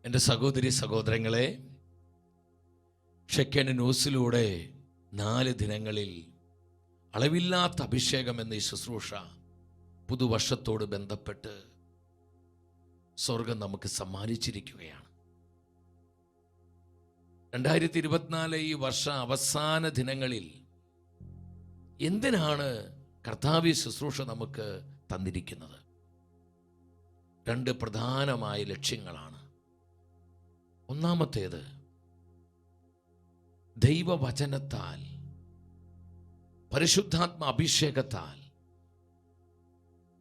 എൻ്റെ സഹോദരി സഹോദരങ്ങളെ, ഷെക്കൻ ന്യൂസിലൂടെ 4 ദിനങ്ങളിൽ അളവില്ലാത്ത അഭിഷേകം എന്ന ഈ ശുശ്രൂഷ പുതുവർഷത്തോട് ബന്ധപ്പെട്ട് സ്വർഗം നമുക്ക് സമ്മാനിച്ചിരിക്കുകയാണ്. 2024 ഈ വർഷ അവസാന ദിനങ്ങളിൽ എന്തിനാണ് കർത്താവ് ശുശ്രൂഷ നമുക്ക് തന്നിരിക്കുന്നത്? 2 പ്രധാനമായ ലക്ഷ്യങ്ങളാണ്. ഒന്നാമത്തേത്, ദൈവവചനത്താൽ പരിശുദ്ധാത്മ അഭിഷേകത്താൽ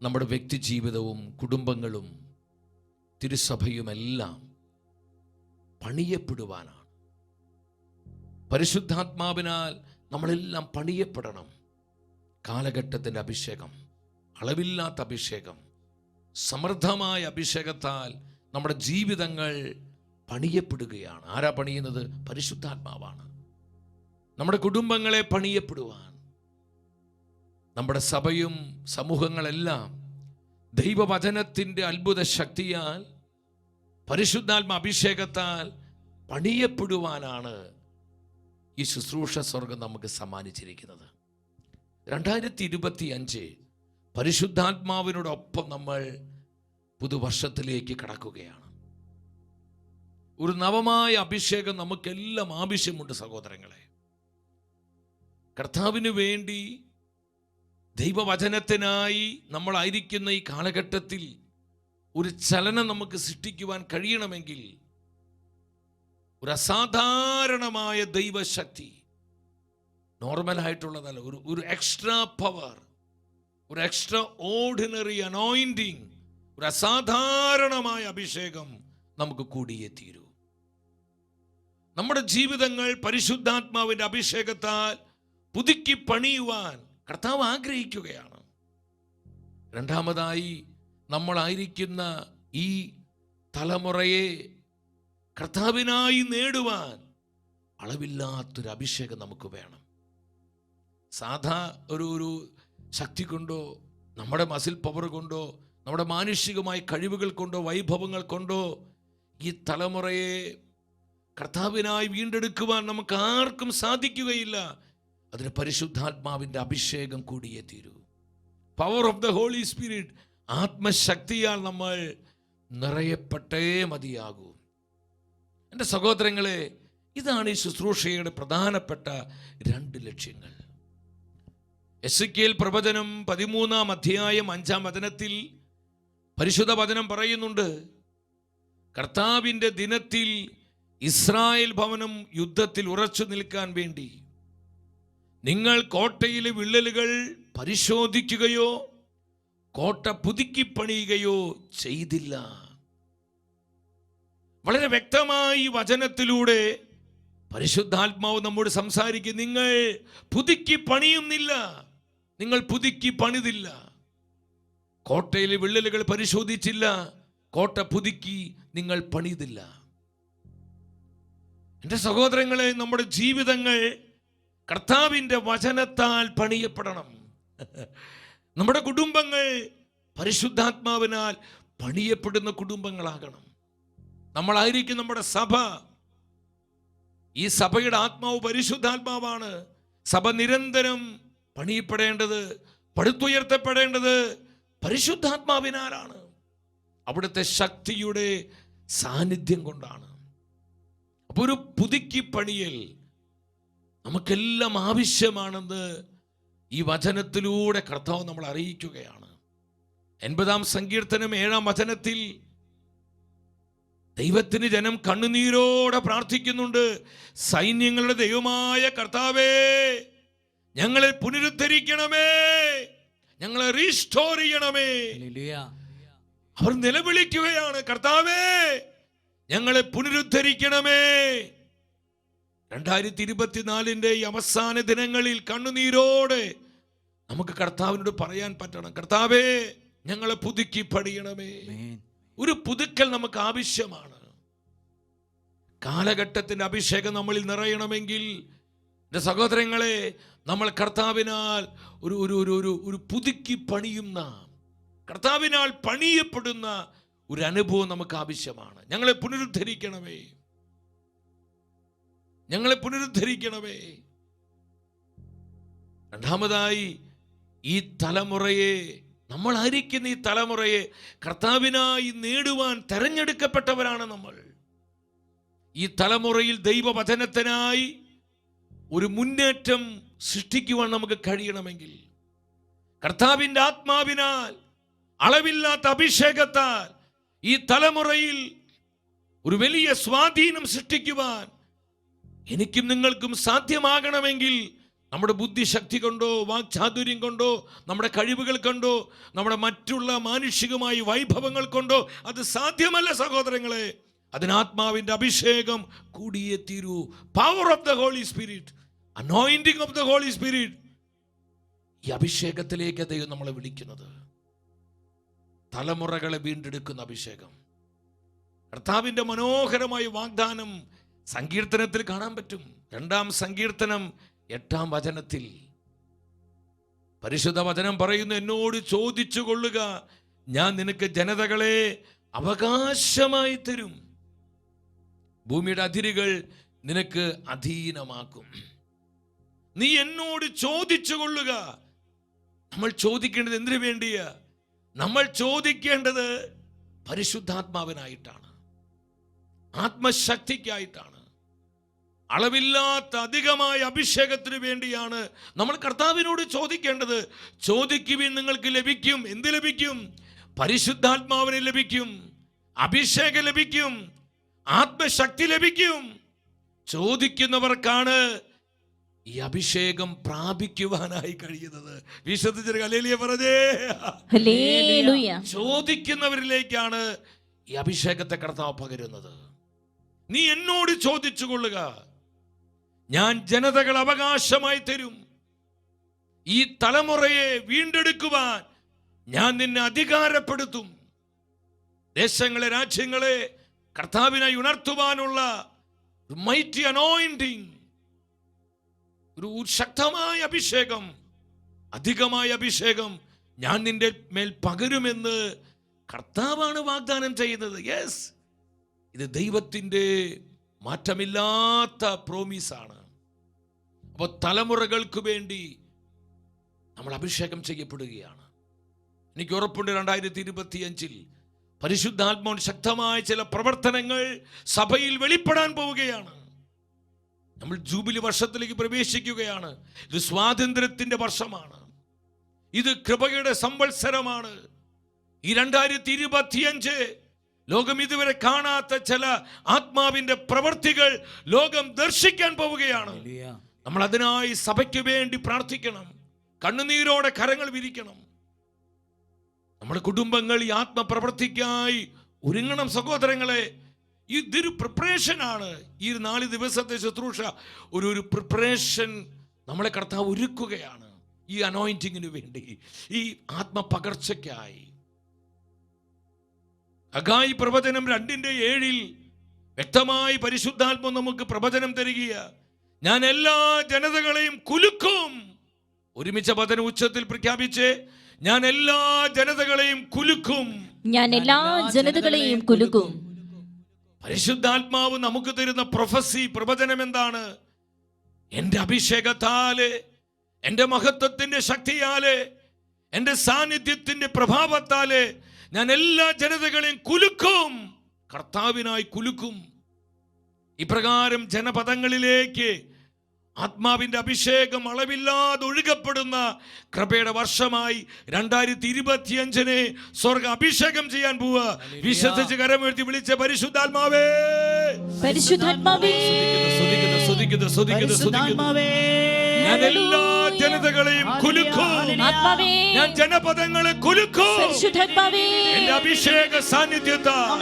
നമ്മുടെ വ്യക്തി ജീവിതവും കുടുംബങ്ങളും തിരുസഭയുമെല്ലാം പണിയപ്പെടുവാനാണ്. പരിശുദ്ധാത്മാവിനാൽ നമ്മളെല്ലാം പണിയപ്പെടണം. കാലഘട്ടത്തിൻ്റെ അഭിഷേകം, അളവില്ലാത്ത അഭിഷേകം, സമൃദ്ധമായ അഭിഷേകത്താൽ നമ്മുടെ ജീവിതങ്ങൾ പണിയപ്പെടുകയാണ്. ആരാ പണിയുന്നത്? പരിശുദ്ധാത്മാവാണ്. നമ്മുടെ കുടുംബങ്ങളെ പണിയപ്പെടുവാൻ, നമ്മുടെ സഭയും സമൂഹങ്ങളെല്ലാം ദൈവവചനത്തിൻ്റെ അത്ഭുത ശക്തിയാൽ പരിശുദ്ധാത്മ അഭിഷേകത്താൽ പണിയപ്പെടുവാനാണ് ഈ ശുശ്രൂഷ സ്വർഗം നമുക്ക് സമ്മാനിച്ചിരിക്കുന്നത്. 2025 പരിശുദ്ധാത്മാവിനോടൊപ്പം നമ്മൾ പുതുവർഷത്തിലേക്ക് കടക്കുകയാണ്. ഒരു നവമായ അഭിഷേകം നമുക്കെല്ലാം ആവശ്യമുണ്ട് സഹോദരങ്ങളെ. കർത്താവിന് വേണ്ടി ദൈവവചനത്തിനായി നമ്മളായിരിക്കുന്ന ഈ കാലഘട്ടത്തിൽ ഒരു ചലനം നമുക്ക് സൃഷ്ടിക്കുവാൻ കഴിയണമെങ്കിൽ ഒരു അസാധാരണമായ ദൈവശക്തി, നോർമലായിട്ടുള്ളതല്ല, ഒരു എക്സ്ട്രാ പവർ, ഒരു എക്സ്ട്രാ ഓർഡിനറി അനോയിന്റിങ്, ഒരു അസാധാരണമായ അഭിഷേകം നമുക്ക് കൂടിയേ തീരൂ. നമ്മുടെ ജീവിതങ്ങൾ പരിശുദ്ധാത്മാവിൻ്റെ അഭിഷേകത്താൽ പുതുക്കി പണിയുവാൻ കർത്താവ് ആഗ്രഹിക്കുകയാണ്. രണ്ടാമതായി, നമ്മളായിരിക്കുന്ന ഈ തലമുറയെ കർത്താവിനായി നേടുവാൻ അളവില്ലാത്തൊരു അഭിഷേകം നമുക്ക് വേണം. സാധാ ഒരു ശക്തി കൊണ്ടോ, നമ്മുടെ മസിൽ പവർ കൊണ്ടോ, നമ്മുടെ മാനുഷികമായ കഴിവുകൾ കൊണ്ടോ, വൈഭവങ്ങൾ കൊണ്ടോ ഈ തലമുറയെ കർത്താവിനായി വീണ്ടെടുക്കുവാൻ നമുക്ക് ആർക്കും സാധിക്കുകയില്ല. അതിന് പരിശുദ്ധാത്മാവിൻ്റെ അഭിഷേകം കൂടിയേ തീരൂ. Power of the Holy Spirit, ആത്മശക്തിയാൽ നമ്മൾ നിറയപ്പെട്ടേ മതിയാകൂ. എൻ്റെ സഹോദരങ്ങളെ, ഇതാണ് ഈ ശുശ്രൂഷയുടെ പ്രധാനപ്പെട്ട 2 ലക്ഷ്യങ്ങൾ. എസെക്കിയേൽ പ്രവചനം 13-ാം അധ്യായം 5-ാം വചനത്തിൽ പരിശുദ്ധ വചനം പറയുന്നുണ്ട്, കർത്താവിൻ്റെ ദിനത്തിൽ ഇസ്രായേൽ ഭവനം യുദ്ധത്തിൽ ഉറച്ചു നിൽക്കാൻ വേണ്ടി നിങ്ങൾ കോട്ടയിലെ വിള്ളലുകൾ പരിശോധിക്കുകയോ കോട്ട പുതുക്കി പണിയുകയോ ചെയ്തില്ല. വളരെ വ്യക്തമായി വചനത്തിലൂടെ പരിശുദ്ധാത്മാവ് നമ്മോട് സംസാരിക്കും. നിങ്ങൾ പുതുക്കി പണിയുന്നില്ല, നിങ്ങൾ പുതുക്കി പണിതില്ല, കോട്ടയിലെ വിള്ളലുകൾ പരിശോധിച്ചില്ല, കോട്ട പുതുക്കി നിങ്ങൾ പണിതില്ല. എൻ്റെ സഹോദരങ്ങളെ, നമ്മുടെ ജീവിതങ്ങൾ കർത്താവിൻ്റെ വചനത്താൽ പണിയപ്പെടണം. നമ്മുടെ കുടുംബങ്ങൾ പരിശുദ്ധാത്മാവിനാൽ പണിയപ്പെടുന്ന കുടുംബങ്ങളാകണം. നമ്മളായിരിക്കും നമ്മുടെ സഭ. ഈ സഭയുടെ ആത്മാവ് പരിശുദ്ധാത്മാവാണ്. സഭ നിരന്തരം പണിയപ്പെടേണ്ടത്, പടുത്തുയർത്തപ്പെടേണ്ടത് പരിശുദ്ധാത്മാവിനാലാണ്. അവിടുത്തെ ശക്തിയുടെ സാന്നിധ്യം കൊണ്ടാണ്. അപ്പോൾ ഒരു പുതുക്കി പണിയൽ നമുക്കെല്ലാം ആവശ്യമാണെന്ന് ഈ വചനത്തിലൂടെ കർത്താവ് നമ്മൾ അറിയിക്കുകയാണ്. 80-ാം സങ്കീർത്തനം 7-ാം വചനത്തിൽ ദൈവത്തിന് ജനം കണ്ണുനീരോടെ പ്രാർത്ഥിക്കുന്നുണ്ട്, സൈന്യങ്ങളുടെ ദൈവമായ കർത്താവേ, ഞങ്ങളെ പുനരുദ്ധരിക്കണമേ, ഞങ്ങളെ റീസ്റ്റോർ ചെയ്യണമേ. അവർ നിലവിളിക്കുകയാണ്, കർത്താവേ ഞങ്ങളെ പുനരുദ്ധരിക്കണമേ. 2024 ഈ അവസാന ദിനങ്ങളിൽ കണ്ണുനീരോടെ നമുക്ക് കർത്താവിനോട് പറയാൻ പറ്റണം, കർത്താവേ ഞങ്ങളെ പുതുക്കി പണിയണമേ. ഒരു പുതുക്കൽ നമുക്ക് ആവശ്യമാണ്. കാലഘട്ടത്തിന്റെ അഭിഷേകം നമ്മളിൽ നിറയണമെങ്കിൽ എൻ്റെ സഹോദരങ്ങളെ, നമ്മൾ കർത്താവിനാൽ ഒരു പുതുക്കി പണിയുന്ന, കർത്താവിനാൽ പണിയപ്പെടുന്ന ഒരു അനുഭവം നമുക്ക് ആവശ്യമാണ്. ഞങ്ങളെ പുനരുദ്ധരിക്കണമേ, ഞങ്ങളെ പുനരുദ്ധരിക്കണമേ. രണ്ടാമതായി, ഈ തലമുറയെ, നമ്മളായിരിക്കുന്ന ഈ തലമുറയെ കർത്താവിനായി നേടുവാൻ തെരഞ്ഞെടുക്കപ്പെട്ടവരാണ് നമ്മൾ. ഈ തലമുറയിൽ ദൈവവചനത്തിനായി ഒരു മുന്നേറ്റം സൃഷ്ടിക്കുവാൻ നമുക്ക് കഴിയണമെങ്കിൽ കർത്താവിൻ്റെ ആത്മാവിനാൽ, അളവില്ലാത്ത അഭിഷേകത്താൽ ഈ തലമുറയിൽ ഒരു വലിയ സ്വാധീനം സൃഷ്ടിക്കുവാൻ എനിക്കും നിങ്ങൾക്കും സാധ്യമാകണമെങ്കിൽ നമ്മുടെ ബുദ്ധിശക്തി കൊണ്ടോ വാക്ചാതുര്യം കൊണ്ടോ നമ്മുടെ കഴിവുകൾ കൊണ്ടോ നമ്മുടെ മറ്റുള്ള മാനുഷികമായ വൈഭവങ്ങൾ കൊണ്ടോ അത് സാധ്യമല്ല സഹോദരങ്ങളെ. അതിന് ആത്മാവിൻ്റെ അഭിഷേകം കൂടിയേ തീരൂ. Power of the Holy Spirit, anointing of the Holy Spirit. ഈ അഭിഷേകത്തിലേക്ക് ദൈവം നമ്മളെ വിളിക്കുന്നത്, തലമുറകളെ വീണ്ടെടുക്കുന്ന അഭിഷേകം. കർത്താവിൻ്റെ മനോഹരമായ വാഗ്ദാനം സങ്കീർത്തനത്തിൽ കാണാൻ പറ്റും. 2-ാം സങ്കീർത്തനം 8-ാം വചനത്തിൽ പരിശുദ്ധ വചനം പറയുന്നു, എന്നോട് ചോദിച്ചു കൊള്ളുക, ഞാൻ നിനക്ക് ജനതകളെ അവകാശമായി തരും, ഭൂമിയുടെ അതിരുകൾ നിനക്ക് അധീനമാക്കും. നീ എന്നോട് ചോദിച്ചു കൊള്ളുക. നമ്മൾ ചോദിക്കേണ്ടത് എന്തിനു വേണ്ടിയാ? നമ്മൾ ചോദിക്കേണ്ടത് പരിശുദ്ധാത്മാവിനായിട്ടാണ്, ആത്മശക്തിക്കായിട്ടാണ്, അളവില്ലാത്ത അധികമായ അഭിഷേകത്തിന് വേണ്ടിയാണ് നമ്മൾ കർത്താവിനോട് ചോദിക്കേണ്ടത്. ചോദിക്കുവിൻ നിങ്ങൾക്ക് ലഭിക്കും. എന്ത് ലഭിക്കും? പരിശുദ്ധാത്മാവിനെ ലഭിക്കും, അഭിഷേകം ലഭിക്കും, ആത്മശക്തി ലഭിക്കും. ചോദിക്കുന്നവർക്കാണ് ഈ അഭിഷേകം പ്രാപിക്കുവാനായി കഴിയുന്നത്. വിശ്വസിച്ചൊരു ഹല്ലേലൂയ പറഞ്ഞേ. ചോദിക്കുന്നവരിലേക്കാണ് ഈ അഭിഷേകത്തെ കർത്താവ് പകരുന്നത്. നീ എന്നോട് ചോദിച്ചു കൊള്ളുക, ഞാൻ ജനതകൾ അവകാശമായി തരും. ഈ തലമുറയെ വീണ്ടെടുക്കുവാൻ ഞാൻ നിന്നെ അധികാരപ്പെടുത്തും. ദേശങ്ങളെ, രാജ്യങ്ങളെ കർത്താവിനായി ഉണർത്തുവാനുള്ള മൈറ്റി അനോയിന്റിംഗ്, ഒരു ശക്തമായ അഭിഷേകം, അധികമായ അഭിഷേകം ഞാൻ നിന്റെ മേൽ പകരുമെന്ന് കർത്താവാണ് വാഗ്ദാനം ചെയ്യുന്നത്. യെസ്, ഇത് ദൈവത്തിൻ്റെ മാറ്റമില്ലാത്ത പ്രോമിസാണ്. അപ്പോൾ തലമുറകൾക്ക് വേണ്ടി നമ്മൾ അഭിഷേകം ചെയ്യപ്പെടുകയാണ്. എനിക്ക് ഉറപ്പുണ്ട് 2025 പരിശുദ്ധാത്മാവിന്റെ ശക്തമായ ചില പ്രവർത്തനങ്ങൾ സഭയിൽ വെളിപ്പെടാൻ പോവുകയാണ്. നമ്മൾ ജൂബിലി വർഷത്തിലേക്ക് പ്രവേശിക്കുകയാണ്. ഇത് സ്വാതന്ത്ര്യത്തിന്റെ വർഷമാണ്, ഇത് കൃപയുടെ സംവത്സരമാണ്. ഈ 2025 ലോകം ഇതുവരെ കാണാത്ത ചില ആത്മാവിന്റെ പ്രവൃത്തികൾ ലോകം ദർശിക്കാൻ പോവുകയാണ്. നമ്മൾ അതിനായി സഭയ്ക്ക് വേണ്ടി പ്രാർത്ഥിക്കണം, കണ്ണുനീരോടെ കരങ്ങൾ വിരിക്കണം. നമ്മുടെ കുടുംബങ്ങൾ ഈ ആത്മപ്രവൃത്തിക്കായി ഒരുങ്ങണം സഹോദരങ്ങളെ. ഇതൊരു പ്രിപ്പറേഷൻ ആണ്. ഈ 4 ദിവസത്തെ ശുശ്രൂഷ ഒരു പ്രിപ്പറേഷൻ നമ്മളെ കർത്താവ് ഒരുക്കുകയാണ് ഈ അനോയിന്റിങ്ങിന് വേണ്ടി, ഈ ആത്മപകർച്ചയ്ക്കായി. ഹഗായി പ്രവചനം 2:7 വ്യക്തമായി പരിശുദ്ധാത്മ നമുക്ക് പ്രവചനം തരികയ. ഞാൻ എല്ലാ ജനതകളെയും കുലുക്കും. ഒരുമിച്ച് വചനം ഉച്ചത്തിൽ പ്രഖ്യാപിച്ച്, ഞാൻ എല്ലാ ജനതകളെയും കുലുക്കും. ഞാൻ എല്ലാ ജനതകളെയും കുലുക്കും. പരിശുദ്ധാത്മാവ് നമുക്ക് തരുന്ന പ്രൊഫസി, പ്രവചനം എന്താണ്? എൻ്റെ അഭിഷേകത്താല്, എൻ്റെ മഹത്വത്തിന്റെ ശക്തിയാല്, എൻ്റെ സാന്നിധ്യത്തിന്റെ പ്രഭാവത്താല് ഞാൻ എല്ലാ ജനതകളെയും കുലുക്കും, കർത്താവിനായി കുലുക്കും. ഇപ്രകാരം ജനപദങ്ങളിലേക്ക് ആത്മാവിന്റെ അഭിഷേകം അളവില്ലാതെ ഒഴുകപ്പെടുന്ന കൃപയുടെ വർഷമായി 2025 സ്വർഗ അഭിഷേകം ചെയ്യാൻ പോവുക. വിശ്വസിച്ച് കരമുയർത്തി വിളിച്ച പരിശുദ്ധാത്മാവേ, പരിശുദ്ധാത്മാവേ, ഞാൻ എല്ലാ ജനതകളെയും കുലുക്കും. ഞാൻ ജനപദങ്ങളെ കുലുക്കും. എന്റെ അഭിഷേക സാന്നിധ്യത്താൽ,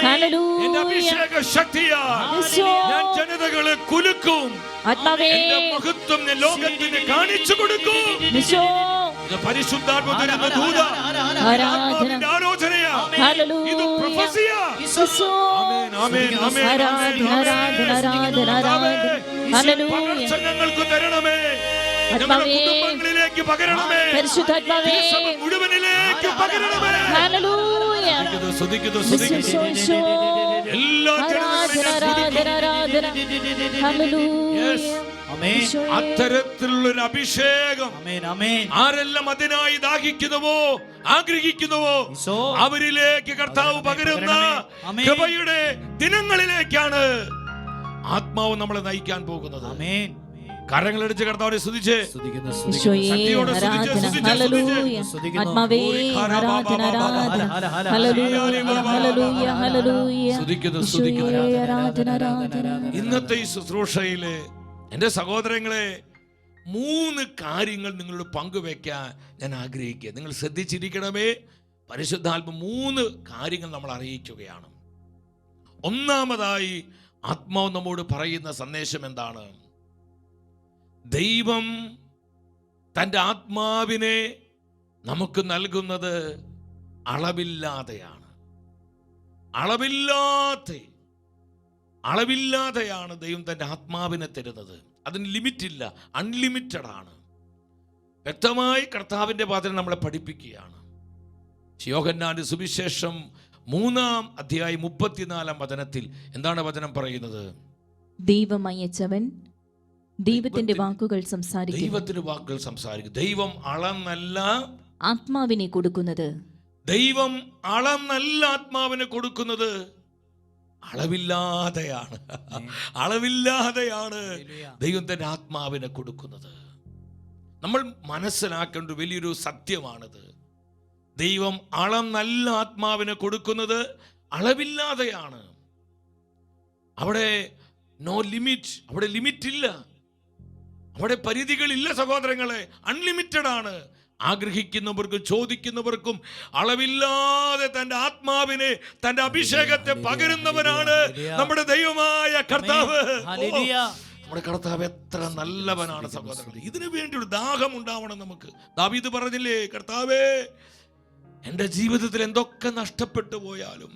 എന്റെ അഭിഷേക ശക്തിയാൽ ഞാൻ ജനതകളെ കുലുക്കും. എന്റെ മഹത്വം ഞാൻ ലോകത്തിന് കാണിച്ചു കൊടുക്കും. പരിശുദ്ധാത്മ തരുന്ന ദൂത, ആത്മാവിന്റെ ആലോചനയാ, ഇത് പ്രൊഫസിയാ. ആമേൻ, ആമേൻ, പകർച്ച ഞങ്ങൾക്ക് തരണമേ. ഞങ്ങളുടെ കുടുംബങ്ങളിലേക്ക് പകരണമേ. പരിശുദ്ധാത്മാവേ, മുഴുവനിലേക്ക് പകരണമേ. ഹല്ലേലൂയ. സ്തുതിക്കുന്നു, സ്തുതിക്കുന്നു. എല്ലാ അത്തരത്തിലുള്ളൊരു അഭിഷേകം ആരെല്ലാം അതിനായി ദാഹിക്കുന്നുവോ ആഗ്രഹിക്കുന്നുവോ അവരിലേക്ക് കർത്താവ് പകരുന്ന കൃപയുടെ ദിനങ്ങളിലേക്കാണ് ആത്മാവ് നമ്മളെ നയിക്കാൻ പോകുന്നത്. കരങ്ങളടിച്ച് കർത്താവിനെ സ്തുതിച്ച് ഇന്നത്തെ ഈ ശുശ്രൂഷയില് എന്റെ സഹോദരങ്ങളെ 3 കാര്യങ്ങൾ നിങ്ങളോട് പങ്കുവെക്കാൻ ഞാൻ ആഗ്രഹിക്കുക. നിങ്ങൾ ശ്രദ്ധിച്ചിരിക്കണമേ. പരിശുദ്ധാത്മ 3 കാര്യങ്ങൾ നമ്മൾ അറിയിക്കുകയാണ്. ഒന്നാമതായി ആത്മാവ് നമ്മോട് പറയുന്ന സന്ദേശം എന്താണ്? ദൈവം തൻ്റെ ആത്മാവിനെ നമുക്ക് നൽകുന്നത് അളവില്ലാതെയാണ്. അളവില്ലാതെയാണ് ദൈവം തൻ്റെ ആത്മാവിനെ തരുന്നത്. അതിന് ലിമിറ്റില്ല, അൺലിമിറ്റഡ് ആണ്. വ്യക്തമായി കർത്താവിൻ്റെ വചനം നമ്മളെ പഠിപ്പിക്കുകയാണ്. യോഹന്നാന്റെ സുവിശേഷം 3-ാം അധ്യായം 34-ാം വചനത്തിൽ എന്താണ് വചനം പറയുന്നത്? ദൈവം അയച്ചവൻ ദൈവത്തിന്റെ വാക്കുകൾ സംസാരിക്കും. ദൈവത്തിന്റെ വാക്കുകൾ സംസാരിക്കും. ദൈവം അളന്നല്ല ആത്മാവിനെ കൊടുക്കുന്നത്. ദൈവം അളന്നല്ല ആത്മാവിനെ കൊടുക്കുന്നത്, അളവില്ലാതെയാണ്. അളവില്ലാതെയാണ് ദൈവം തന്റെ ആത്മാവിനെ കൊടുക്കുന്നത്. നമ്മൾ മനസ്സിലാക്കേണ്ട വലിയൊരു സത്യമാണിത്. ദൈവം അളന്നല്ല ആത്മാവിനെ കൊടുക്കുന്നത്, അളവില്ലാതെയാണ്. അവിടെ നോ ലിമിറ്റ്, അവിടെ ലിമിറ്റ് ഇല്ല, അവിടെ പരിധികളില്ല സഹോദരങ്ങളെ. അൺലിമിറ്റഡ് ആണ്. ആഗ്രഹിക്കുന്നവർക്കും ചോദിക്കുന്നവർക്കും അളവില്ലാതെ തന്റെ ആത്മാവിനെ, തന്റെ അഭിഷേകത്തെ പകരുന്നവനാണ് നമ്മുടെ ദൈവമായ കർത്താവ്. നമ്മുടെ കർത്താവ് എത്ര നല്ലവനാണ് സഹോദരങ്ങളെ. ഇതിനു വേണ്ടി ഒരു ദാഹം ഉണ്ടാവണം നമുക്ക്. ദാവീദ് പറഞ്ഞില്ലേ, കർത്താവേ എൻ്റെ ജീവിതത്തിൽ എന്തൊക്കെ നഷ്ടപ്പെട്ടു പോയാലും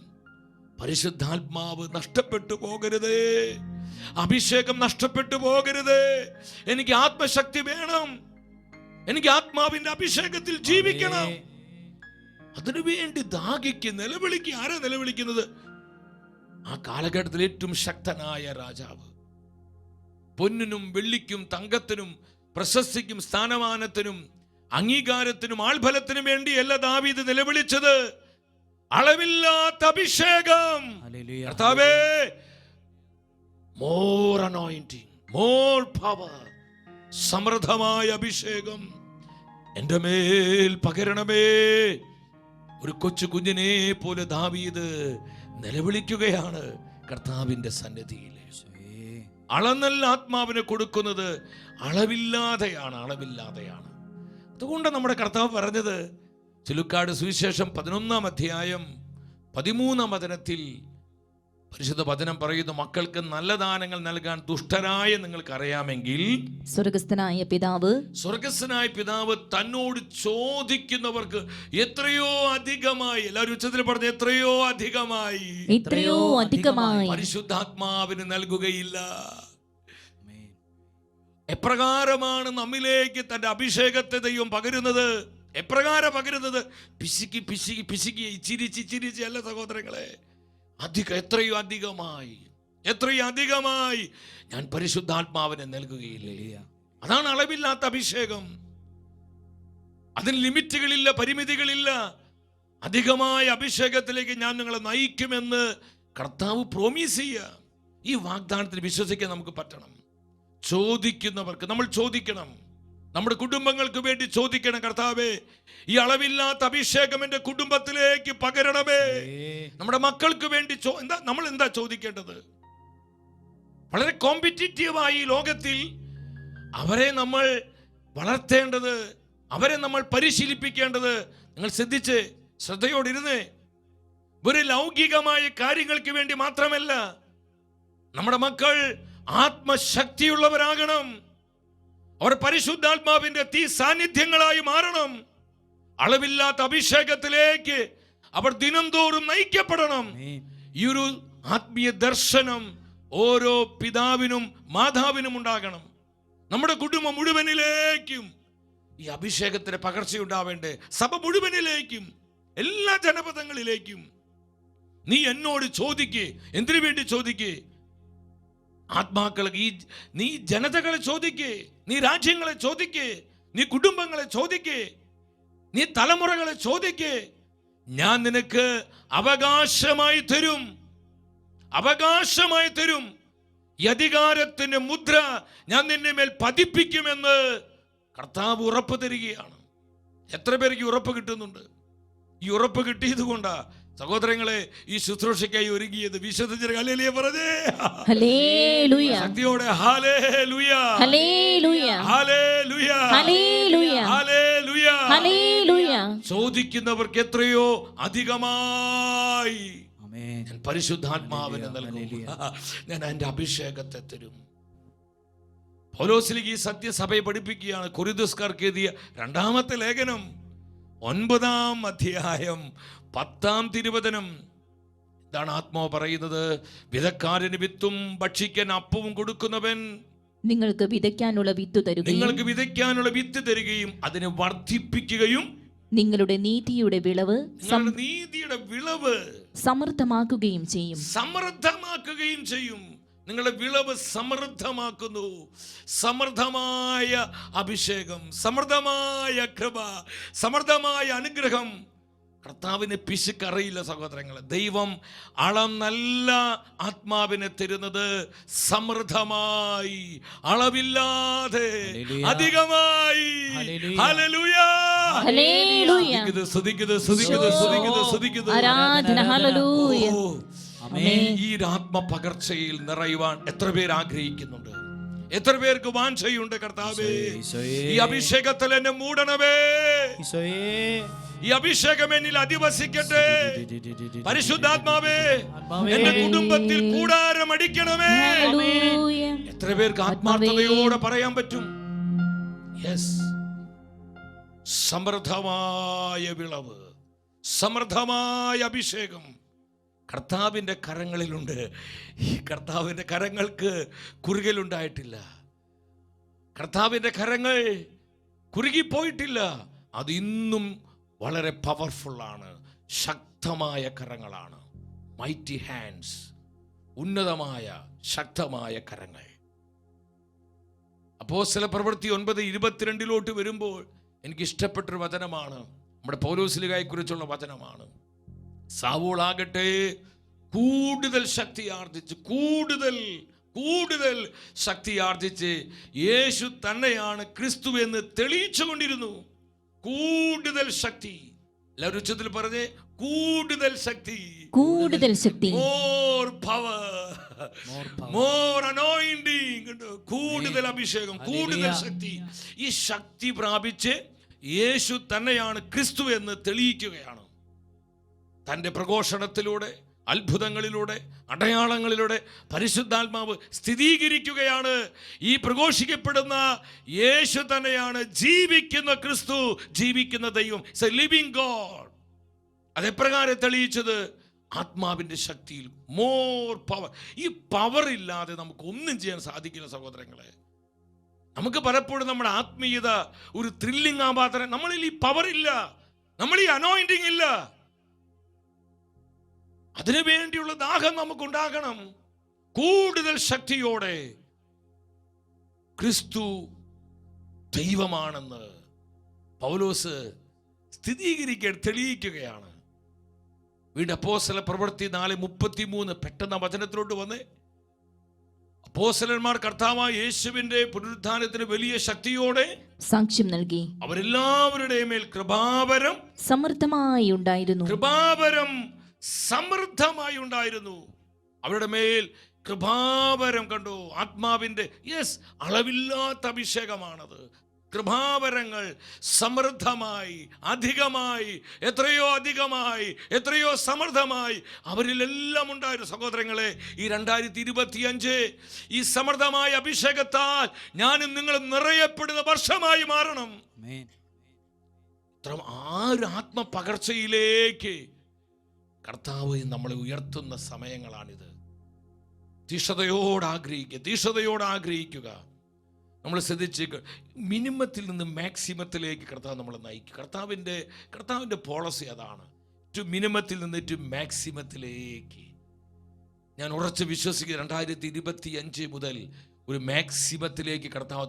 പരിശുദ്ധാത്മാവ് നഷ്ടപ്പെട്ടു പോകരുതേ, അഭിഷേകം നഷ്ടപ്പെട്ടു പോകരുത്. എനിക്ക് ആത്മശക്തി വേണം, എനിക്ക് ആത്മാവിന്റെ അഭിഷേകത്തിൽ ജീവിക്കണം. അതിനുവേണ്ടി ദാഹിക്ക്, നിലവിളിക്ക്. ആരാ നിലവിളിക്കുന്നത്? ആ കാലഘട്ടത്തിൽ ഏറ്റവും ശക്തനായ രാജാവ്. പൊന്നിനും വെള്ളിക്കും തങ്കത്തിനും പ്രശസ്തിക്കും സ്ഥാനമാനത്തിനും അംഗീകാരത്തിനും ആൾബലത്തിനും വേണ്ടിയല്ല ദാവീദ് നിലവിളിച്ചത്. അളവില്ലാത്ത അഭിഷേകം. കർത്താവേ, മോർ അനോയിന്റിംഗ്, മോർ പവർ, സമൃദ്ധമായ അഭിഷേകം എൻ്റെ മേൽ പകരണമേ. ഒരു കൊച്ചു കുഞ്ഞിനെ പോലെ ദാവീദ് നിലവിളിക്കുകയാണ് കർത്താവിന്റെ സന്നിധിയിൽ. അളന്നല്ല ആത്മാവിനെ കൊടുക്കുന്നത്, അളവില്ലാതെയാണ്, അളവില്ലാതെയാണ്. അതുകൊണ്ട് നമ്മുടെ കർത്താവ് പറഞ്ഞത്, ചുലുക്കാട് സുവിശേഷം 11-ാം അധ്യായം 13-ാം വചനത്തിൽ പരിശുദ്ധ വചനം പറയുന്നു, മക്കൾക്ക് നല്ല ദാനങ്ങൾ നൽകാൻ ദുഷ്ടരായ നിങ്ങൾക്ക് അറിയാമെങ്കിൽ സ്വർഗസ്ഥനായ പിതാവ് തന്നോട് ചോദിക്കുന്നവർക്ക് എത്രയോ അധികമായി, എല്ലാവരും ഉച്ചത്തിൽ പറഞ്ഞ എത്രയോ അധികമായി പരിശുദ്ധാത്മാവിന് നൽകുകയില്ല. എപ്രകാരമാണ് നമ്മിലേക്ക് തന്റെ അഭിഷേകത്തെ ദൈവം പകരുന്നത്? എപ്രകാരം പകരുന്നത്? പിശുക്കി പിശുക്കി പിശുക്കി ചിരിച്ച് അല്ല സഹോദരങ്ങളെ. എത്രയോ അധികമായി ഞാൻ പരിശുദ്ധാത്മാവിനെ നൽകുകയില്ലേ. അതാണ് അളവില്ലാത്ത അഭിഷേകം. അതിന് ലിമിറ്റുകളില്ല, പരിമിതികളില്ല. അധികമായ അഭിഷേകത്തിലേക്ക് ഞാൻ നിങ്ങളെ നയിക്കുമെന്ന് കർത്താവ് പ്രോമിസ് ചെയ്യുക. ഈ വാഗ്ദാനത്തിൽ വിശ്വസിക്കാൻ നമുക്ക് പറ്റണം. ചോദിക്കുന്നവർക്ക് നമ്മൾ ചോദിക്കണം. നമ്മുടെ കുടുംബങ്ങൾക്ക് വേണ്ടി ചോദിക്കണം, കർത്താവേ ഈ അളവില്ലാത്ത അഭിഷേകം എൻ്റെ കുടുംബത്തിലേക്ക് പകരണമേ. നമ്മുടെ മക്കൾക്ക് വേണ്ടി നമ്മൾ എന്താ ചോദിക്കേണ്ടത്? വളരെ കോമ്പറ്റീറ്റീവായി ഈ ലോകത്തിൽ അവരെ നമ്മൾ വളർത്തേണ്ടത്, അവരെ നമ്മൾ പരിശീലിപ്പിക്കേണ്ടത്. നിങ്ങൾ ശ്രദ്ധയോടിരുന്നേ. ഒരു ലൗകികമായ കാര്യങ്ങൾക്ക് വേണ്ടി മാത്രമല്ല, നമ്മുടെ മക്കൾ ആത്മശക്തിയുള്ളവരാകണം. അവർ പരിശുദ്ധാത്മാവിന്റെ തീ സാന്നിധ്യങ്ങളായി മാറണം. അളവില്ലാത്ത അഭിഷേകത്തിലേക്ക് അവർ ദിനംതോറും നയിക്കപ്പെടണം. ഈ ഒരു ആത്മീയ ദർശനം ഓരോ പിതാവിനും മാതാവിനും ഉണ്ടാകണം. നമ്മുടെ കുടുംബം മുഴുവനിലേക്കും ഈ അഭിഷേകത്തിന് പകർച്ചയുണ്ടാവേണ്ടേ, സഭ മുഴുവനിലേക്കും എല്ലാ ജനപദങ്ങളിലേക്കും നീ എന്നോട് ചോദിക്കേ. എന്തിനു വേണ്ടി ചോദിക്കേ? ആത്മാക്കളെ, നീ ജനതകളെ ചോദിക്കേ, നീ രാജ്യങ്ങളെ ചോദിക്കേ, നീ കുടുംബങ്ങളെ ചോദിക്കേ, നീ തലമുറകളെ ചോദിക്കേ. ഞാൻ നിനക്ക് അവകാശമായി തരും, അവകാശമായി തരും. ഈ അധികാരത്തിന്റെ മുദ്ര ഞാൻ നിന്റെ മേൽ പതിപ്പിക്കുമെന്ന് കർത്താവ് ഉറപ്പ് തരികയാണ്. എത്ര പേർക്ക് ഉറപ്പ് കിട്ടുന്നുണ്ട്? ഈ ഉറപ്പ് കിട്ടിയത് കൊണ്ടാ സഹോദരങ്ങളെ ഈ ശുശ്രൂഷയ്ക്കായി ഒരുങ്ങിയത്. വിശ്വസിച്ച് ഹല്ലേലൂയ പറഞ്ഞേ. ഹല്ലേലൂയ. ശക്തിയോടെ hallelujah, hallelujah, hallelujah, hallelujah, hallelujah. Hallelujah. ചോദിക്കുന്നവർക്ക് എത്രയോ അധികമായി ഞാൻ പരിശുദ്ധാത്മാവിനെ നൽകും, ഞാൻ എൻ്റെ അഭിഷേകത്തെ തരും. പൗലോസ്ലീഹ ഈ സത്യസഭയെ പഠിപ്പിക്കുകയാണ്. കൊരിന്ത്യർക്കാർക്ക് എഴുതിയ 2-ാമത്തെ ലേഖനം 9-ാം അധ്യായം 10-ാം തിരുവചനം. ഇതാണ് ആത്മാവ് പറയുന്നത്. വിതക്കാരന് വിത്തും ഭക്ഷിക്കാൻ അപ്പവും കൊടുക്കുന്നവൻ നിങ്ങൾക്ക് വിതയ്ക്കാനുള്ള വിത്ത് തരുകയും, നിങ്ങൾക്ക് വിതയ്ക്കാനുള്ള വിത്ത് തരികയും അതിനെ വർദ്ധിപ്പിക്കുകയും നിങ്ങളുടെ നീതിയുടെ വിളവ് നീതിയുടെ വിളവ് സമൃദ്ധമാക്കുകയും ചെയ്യും. സമൃദ്ധമാക്കുകയും ചെയ്യും. നിങ്ങളുടെ വിളവ് സമൃദ്ധമാക്കുന്നു. സമൃദ്ധമായ അഭിഷേകം, സമൃദ്ധമായ കൃപ, സമൃദ്ധമായ അനുഗ്രഹം. കർത്താവിന് പിശുക്കറിയില്ല സഹോദരങ്ങളെ. ദൈവം നല്ല ആത്മാവിനെ തരുന്നത് സമൃദ്ധമായി, അളവില്ലാതെ, അധികമായി. Hallelujah, hallelujah. സ്തുതിക്കുന്നു, സ്തുതിക്കുന്നു, സ്തുതിക്കുന്നു, സ്തുതിക്കുന്നു. ആരാധന. ഹല്ലേലൂയ. ഈ ആത്മപകർച്ചയിൽ നിറയുവാൻ എത്ര പേർ ആഗ്രഹിക്കുന്നുണ്ട്? എത്ര പേർക്ക് വാഞ്ചയുണ്ട്? കർത്താവേ, ഈ അഭിഷേകത്തിൽ എന്നെ മൂടണമേ. ഈ അഭിഷേകം എന്നിൽ അധിവസിക്കട്ടെ. പരിശുദ്ധാത്മാവേ, എന്റെ കുടുംബത്തിൽ കൂടാരം അടിക്കണമേ. എത്ര പേർക്ക് ആത്മാർത്ഥതയോടെ പറയാൻ പറ്റും? യെസ്. സമൃദ്ധമായ വിളവ്, സമൃദ്ധമായ അഭിഷേകം കർത്താവിൻ്റെ കരങ്ങളിലുണ്ട്. ഈ കർത്താവിൻ്റെ കരങ്ങൾക്ക് കുറുകലുണ്ടായിട്ടില്ല. കർത്താവിൻ്റെ കരങ്ങൾ കുറുകിപ്പോയിട്ടില്ല. അത് ഇന്നും വളരെ പവർഫുള്ളാണ്. ശക്തമായ കരങ്ങളാണ്. മൈറ്റി ഹാൻഡ്സ്, ഉന്നതമായ ശക്തമായ കരങ്ങൾ. അപ്പോസ്തല പ്രവൃത്തി 9:22 വരുമ്പോൾ എനിക്ക് ഇഷ്ടപ്പെട്ടൊരു വചനമാണ്. നമ്മുടെ പൗലോസ്ലീഹയെ കുറിച്ചുള്ള വചനമാണ്. സാവൂളാകട്ടെ കൂടുതൽ ശക്തി ആർജിച്ച്, കൂടുതൽ ശക്തി ആർജിച്ച് യേശു തന്നെയാണ് ക്രിസ്തു എന്ന് തെളിയിച്ചുകൊണ്ടിരുന്നു. കൂടുതൽ ശക്തി. എല്ലാവരും ഉച്ചത്തിൽ പറഞ്ഞേ, കൂടുതൽ ശക്തി, കൂടുതൽ ശക്തി. More power, more anointing. കൂടുതൽ അഭിഷേകം, കൂടുതൽ ശക്തി. ഈ ശക്തി പ്രാപിച്ച് യേശു തന്നെയാണ് ക്രിസ്തു എന്ന് തെളിയിക്കുകയാണ്. തൻ്റെ പ്രഘോഷണത്തിലൂടെ, അത്ഭുതങ്ങളിലൂടെ, അടയാളങ്ങളിലൂടെ പരിശുദ്ധാത്മാവ് സ്ഥിരീകരിക്കുകയാണ്. ഈ പ്രഘോഷിക്കപ്പെടുന്ന യേശു തന്നെയാണ് ജീവിക്കുന്ന ക്രിസ്തു, ജീവിക്കുന്ന ദൈവം. It's a living God. അതെപ്രകാരം തെളിയിച്ചത്? ആത്മാവിൻ്റെ ശക്തിയിൽ. More power. ഈ പവർ ഇല്ലാതെ നമുക്ക് ഒന്നും ചെയ്യാൻ സാധിക്കില്ല സഹോദരങ്ങളെ. നമുക്ക് പലപ്പോഴും നമ്മുടെ ആത്മീയത ഒരു ത്രില്ലിംഗ് ആവാതെ, നമ്മളിൽ ഈ പവർ ഇല്ല, നമ്മൾ ഈ അനോയിന്റിങ് ഇല്ല. അതിനു വേണ്ടിയുള്ള ദാഹം നമുക്കുണ്ടാകണം. കൂടുതൽ ശക്തിയോടെ ക്രിസ്തു ദൈവമാണെന്ന് പൗലോസ് തെളിയിക്കുകയാണ്. വീണ്ടും അപ്പോസ്തല പ്രവൃത്തി 4:33 പെട്ടെന്ന് വചനത്തിലോട്ട് വന്ന്, അപ്പോസ്തലന്മാർ കർത്താവായ യേശുവിന്റെ പുനരുത്ഥാനത്തിന് വലിയ ശക്തിയോടെ സാക്ഷ്യം നൽകി. അവരെല്ലാവരുടെയും മേൽ കൃപാവരം സമൃദ്ധമായി ഉണ്ടായിരുന്നു. കൃപാവരം സമൃദ്ധമായി ഉണ്ടായിരുന്നു. അവരുടെ മേൽ കൃപാവരം കണ്ടു. ആത്മാവിന്റെ അളവില്ലാത്ത അഭിഷേകമാണത്. കൃപാവരങ്ങൾ സമൃദ്ധമായി, അധികമായി, എത്രയോ അധികമായി, എത്രയോ സമൃദ്ധമായി അവരിലെല്ലാം ഉണ്ടായിരുന്നു. സഹോദരങ്ങളെ, ഈ 2025 ഈ സമൃദ്ധമായ അഭിഷേകത്താൽ ഞാനും നിങ്ങളും നിറയപ്പെടുന്ന വർഷമായി മാറണം. ആ ഒരു ആത്മപകർച്ചയിലേക്ക് കർത്താവ് നമ്മളെ ഉയർത്തുന്ന സമയങ്ങളാണിത്. തീഷ്ണതയോട് ആഗ്രഹിക്കുക. നമ്മൾ ശ്രദ്ധിച്ച് മിനിമത്തിൽ നിന്ന് മാക്സിമത്തിലേക്ക് കർത്താവ് നമ്മളെ നയിക്കും. കർത്താവിൻ്റെ പോളിസി അതാണ്. മിനിമത്തിൽ നിന്ന് ടു മാക്സിമത്തിലേക്ക്. ഞാൻ ഉറച്ചു വിശ്വസിക്കുന്നു 2025 മുതൽ ഒരു മാക്സിമത്തിലേക്ക് കർത്താവ്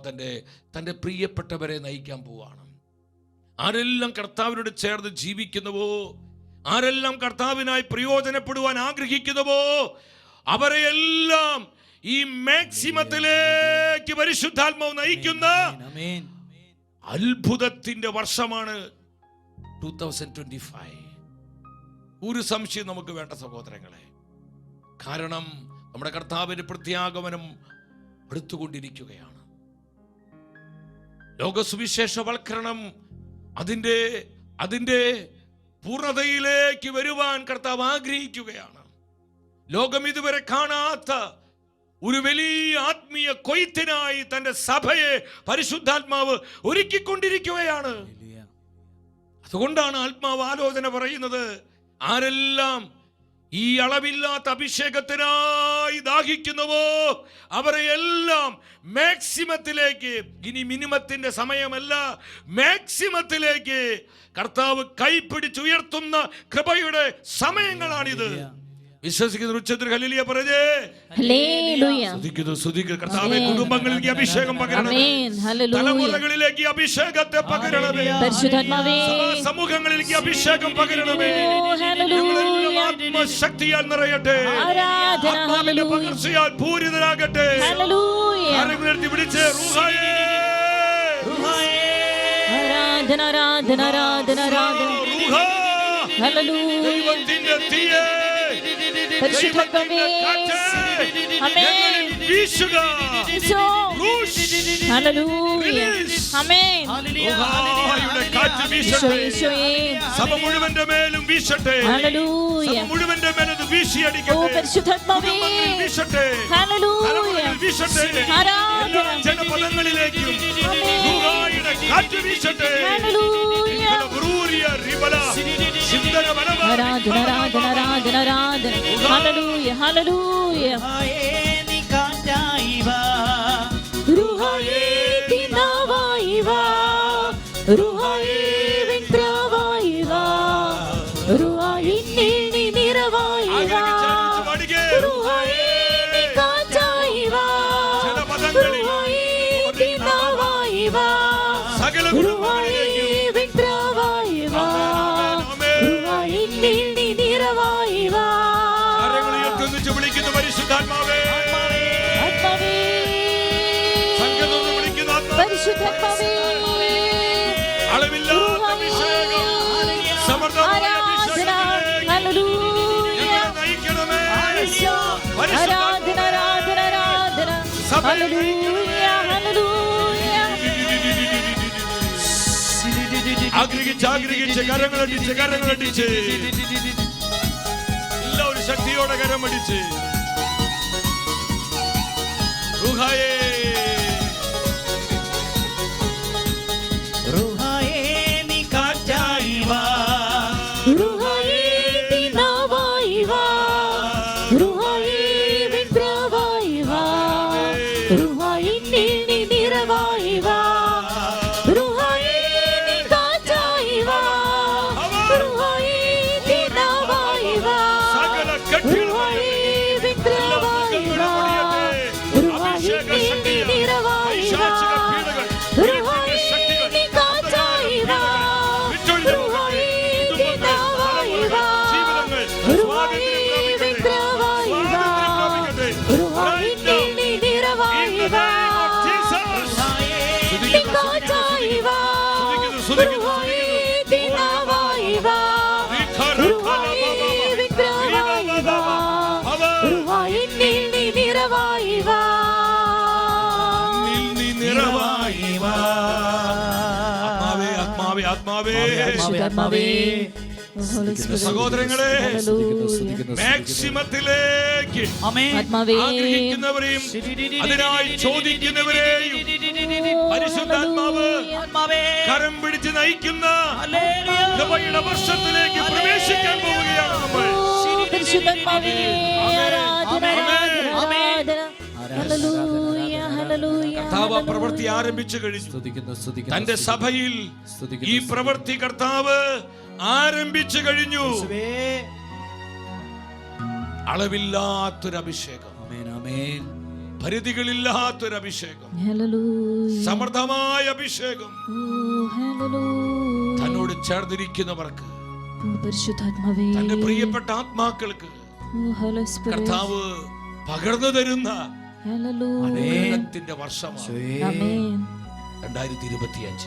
തൻ്റെ പ്രിയപ്പെട്ടവരെ നയിക്കാൻ പോവാണ്. ആരെല്ലാം കർത്താവിനോട് ചേർന്ന് ജീവിക്കുന്നുവോ, ആരെല്ലാം കർത്താവിനായി പ്രയോജനപ്പെടുവാൻ ആഗ്രഹിക്കുന്നുവോ, അവരെയെല്ലാം ഈ മാക്സിമത്തിലേക്ക് പരിശുദ്ധാത്മാവ് നയിക്കുന്ന അത്ഭുതത്തിന്റെ വർഷമാണ് 2025. ഒരു സംശയം നമുക്ക് വേണ്ട സഹോദരങ്ങളെ. കാരണം നമ്മുടെ കർത്താവിന്റെ പ്രത്യാഗമനം അടുത്തുകൊണ്ടിരിക്കുകയാണ്. ലോകസുവിശേഷവൽക്കരണം അതിന്റെ പൂർണ്ണതയിലേക്ക് വരുവാൻ കർത്താവ് ആഗ്രഹിക്കുകയാണ്. ലോകം ഇതുവരെ കാണാത്ത ഒരു വലിയ ആത്മീയ കൊയ്ത്തിനായി തന്റെ സഭയെ പരിശുദ്ധാത്മാവ് ഒരുക്കിക്കൊണ്ടിരിക്കുകയാണ്. അതുകൊണ്ടാണ് ആത്മാവ് ആലോചന പറയുന്നത്, ആരെല്ലാം ഈ അളവില്ലാത്ത അഭിഷേകത്തിനായി ദാഹിക്കുന്നുവോ അവരെയെല്ലാം മാക്സിമത്തിലേക്ക്, ഇനി മിനിമത്തിന്റെ സമയമല്ല, മാക്സിമത്തിലേക്ക് കർത്താവ് കൈപ്പിടിച്ചുയർത്തുന്ന കൃപയുടെ സമയങ്ങളാണിത്. വിശ്വസിക്കുന്ന ഉച്ചത്തിൽ ഹല്ലേലൂയ പറഞ്ഞേ. ഹല്ലേലൂയ. സ്തുതിക്കുന്നു. കർത്താവേ, കുടുംബങ്ങളിലേക്ക് അഭിഷേകം പകരണമേ, തലമുറകളിലേക്ക് അഭിഷേകത്തെ പകരണമേ, പരിശുദ്ധാത്മാവേ സമൂഹങ്ങളിലേക്ക് അഭിഷേകം പകരണമേ. ഹല്ലേലൂയ. ആത്മശക്തിയാൽ നിറയട്ടെ, ആരാധന, ആത്മാവിന്റെ പകർച്ചയാൽ പൂരിതരാകട്ടെ. ഹല്ലേലൂയ. ആരെങ്കിലും വിളിച്ച് റൂഹായേ, ആരാധന, ആരാധന, ആരാധന, ആരാധന. റൂഹാ, ഹല്ലേലൂയ. ദൈവത്തിന്റെ തീയേ, പരിശുദ്ധാത്മാവേ, ആമേൻ. വീശുക, ഹല്ലേലൂയ, ആമേൻ. റൂഹായുടെ കാറ്റ് വീശട്ടെ, സഭ മുഴുവന്റെ മേലും വീശട്ടെ, ഹല്ലേലൂയ. സഭ മുഴുവന്റെ മേലും ഓ വീശിയടിക്കട്ടെ, പരിശുദ്ധാത്മാവേ, കുടുംബങ്ങളിൽ വീശട്ടെ, ഹല്ലേലൂയ. തലമുറകളിൽ വീശട്ടെ, ആരാധന, എല്ലാ ജനപദങ്ങളിലേക്കും ആമേൻ. റൂഹായുടെ കാറ്റ് വീശട്ടെ. ഹല്ലേലൂയ. ബ്രൂരിയ റിബല, സിന്ദര വനവ, ആരാധന, ആരാധന, ആരാധന, ആരാധന. Hallelujah, hallelujah. റുഹായേ ദിനാവായി വാ, റുഹായേ വിൻപ്രവായി വാ, റുഹായേ നീ നിറവായി വാ, റുഹായേ നീ കാറ്റായി വാ, റുഹായേ ദിനാവായി വാ, റുഹായേ വിൻപ്രവായി വാ, റുഹായേ നീ നിറവായി വാ. വിളിക്കുന്ന പരിശുദ്ധാത്മാവേ, ആത്മാവേ, സംഘത്തോട് വിളിക്കുന്ന ആത്മാവേ, പരിശുദ്ധാത്മാവേ, അളവില്ലാത്ത അഭിഷേകം, സമൃദ്ധമായ ആരാധന, അഭിഷേകത്തിലേക്ക് ഹല്ലേലൂയ. ഞങ്ങളെ നയിക്കണമേ. ആരാധന, ആരാധന, ആരാധന. Hallelujah, hallelujah. ആഗ്രഹിച്ച് കരങ്ങളടിച്ച് എല്ലാവരും ശക്തിയോടെ കരമടിച്ച് റുഹായേ, നീ കാറ്റായി വാ, റുഹായേ ദിനാവായി വാ, റുഹായേ വിൻപ്രവായി വാ, റുഹായേ നീ നിറവായി വാ, റുഹായേ നീ കാറ്റായി വാ, റുഹായേ ദിനാവായി വാ, സകല കെട്ടിടങ്ങളും റുഹായേ വിൻപ്രവായി വാ, റുഹായേ നീ നിറവായി വാ, റുഹായേ നീ കാറ്റായി വാ, റുഹായേ ദിനാവായി വാ, റുഹായേ വിൻപ്രവായി വാ, റുഹായേ നീ നിറവായി വാ, നീ കാറ്റായി വാ, റുഹായേ ദിനാവായി വാ, റുഹായേ വിൻപ്രവായി വാ, റുഹായേ നീ നിറവായി വാ. നിറവായി വാ. ആത്മാവേ, ആത്മാവേ, പരിശുദ്ധാത്മാവേ, സഹോദരങ്ങളെ, ഹല്ലേലൂയ. മാക്സിമത്തിലേക്ക് ആത്മാവേ, ആഗ്രഹിക്കുന്നവരെയും അതിനായി ചോദിക്കുന്നവരെയും പരിശുദ്ധാത്മാവ് കരം പിടിച്ച് നയിക്കുന്ന കൃപയുടെ വർഷത്തിലേക്ക് പ്രവേശിക്കാൻ പോവുകയാണ് നമ്മൾ. ഓ പരിശുദ്ധാത്മാവേ, ആരാധന, ആരാധന, ആരാധന. Hallelujah, hallelujah. കർത്താവ് പ്രവൃത്തി ആരംഭിച്ചു കഴിഞ്ഞു. തന്റെ സഭയിൽ ഈ പ്രവൃത്തി കർത്താവ് ആരംഭിച്ചു കഴിഞ്ഞു. അളവില്ലാത്തൊരു അഭിഷേകം, പരിധികളില്ലാത്തൊരു അഭിഷേകം, സമൃദ്ധമായ അഭിഷേകം തന്നോട് ചേർന്നിരിക്കുന്നവർക്ക്, തന്റെ പ്രിയപ്പെട്ട ആത്മാക്കൾക്ക് കർത്താവ് പകർന്നു തരുന്ന അനുഗ്രഹത്തിന്റെ വർഷമാണ് 2025.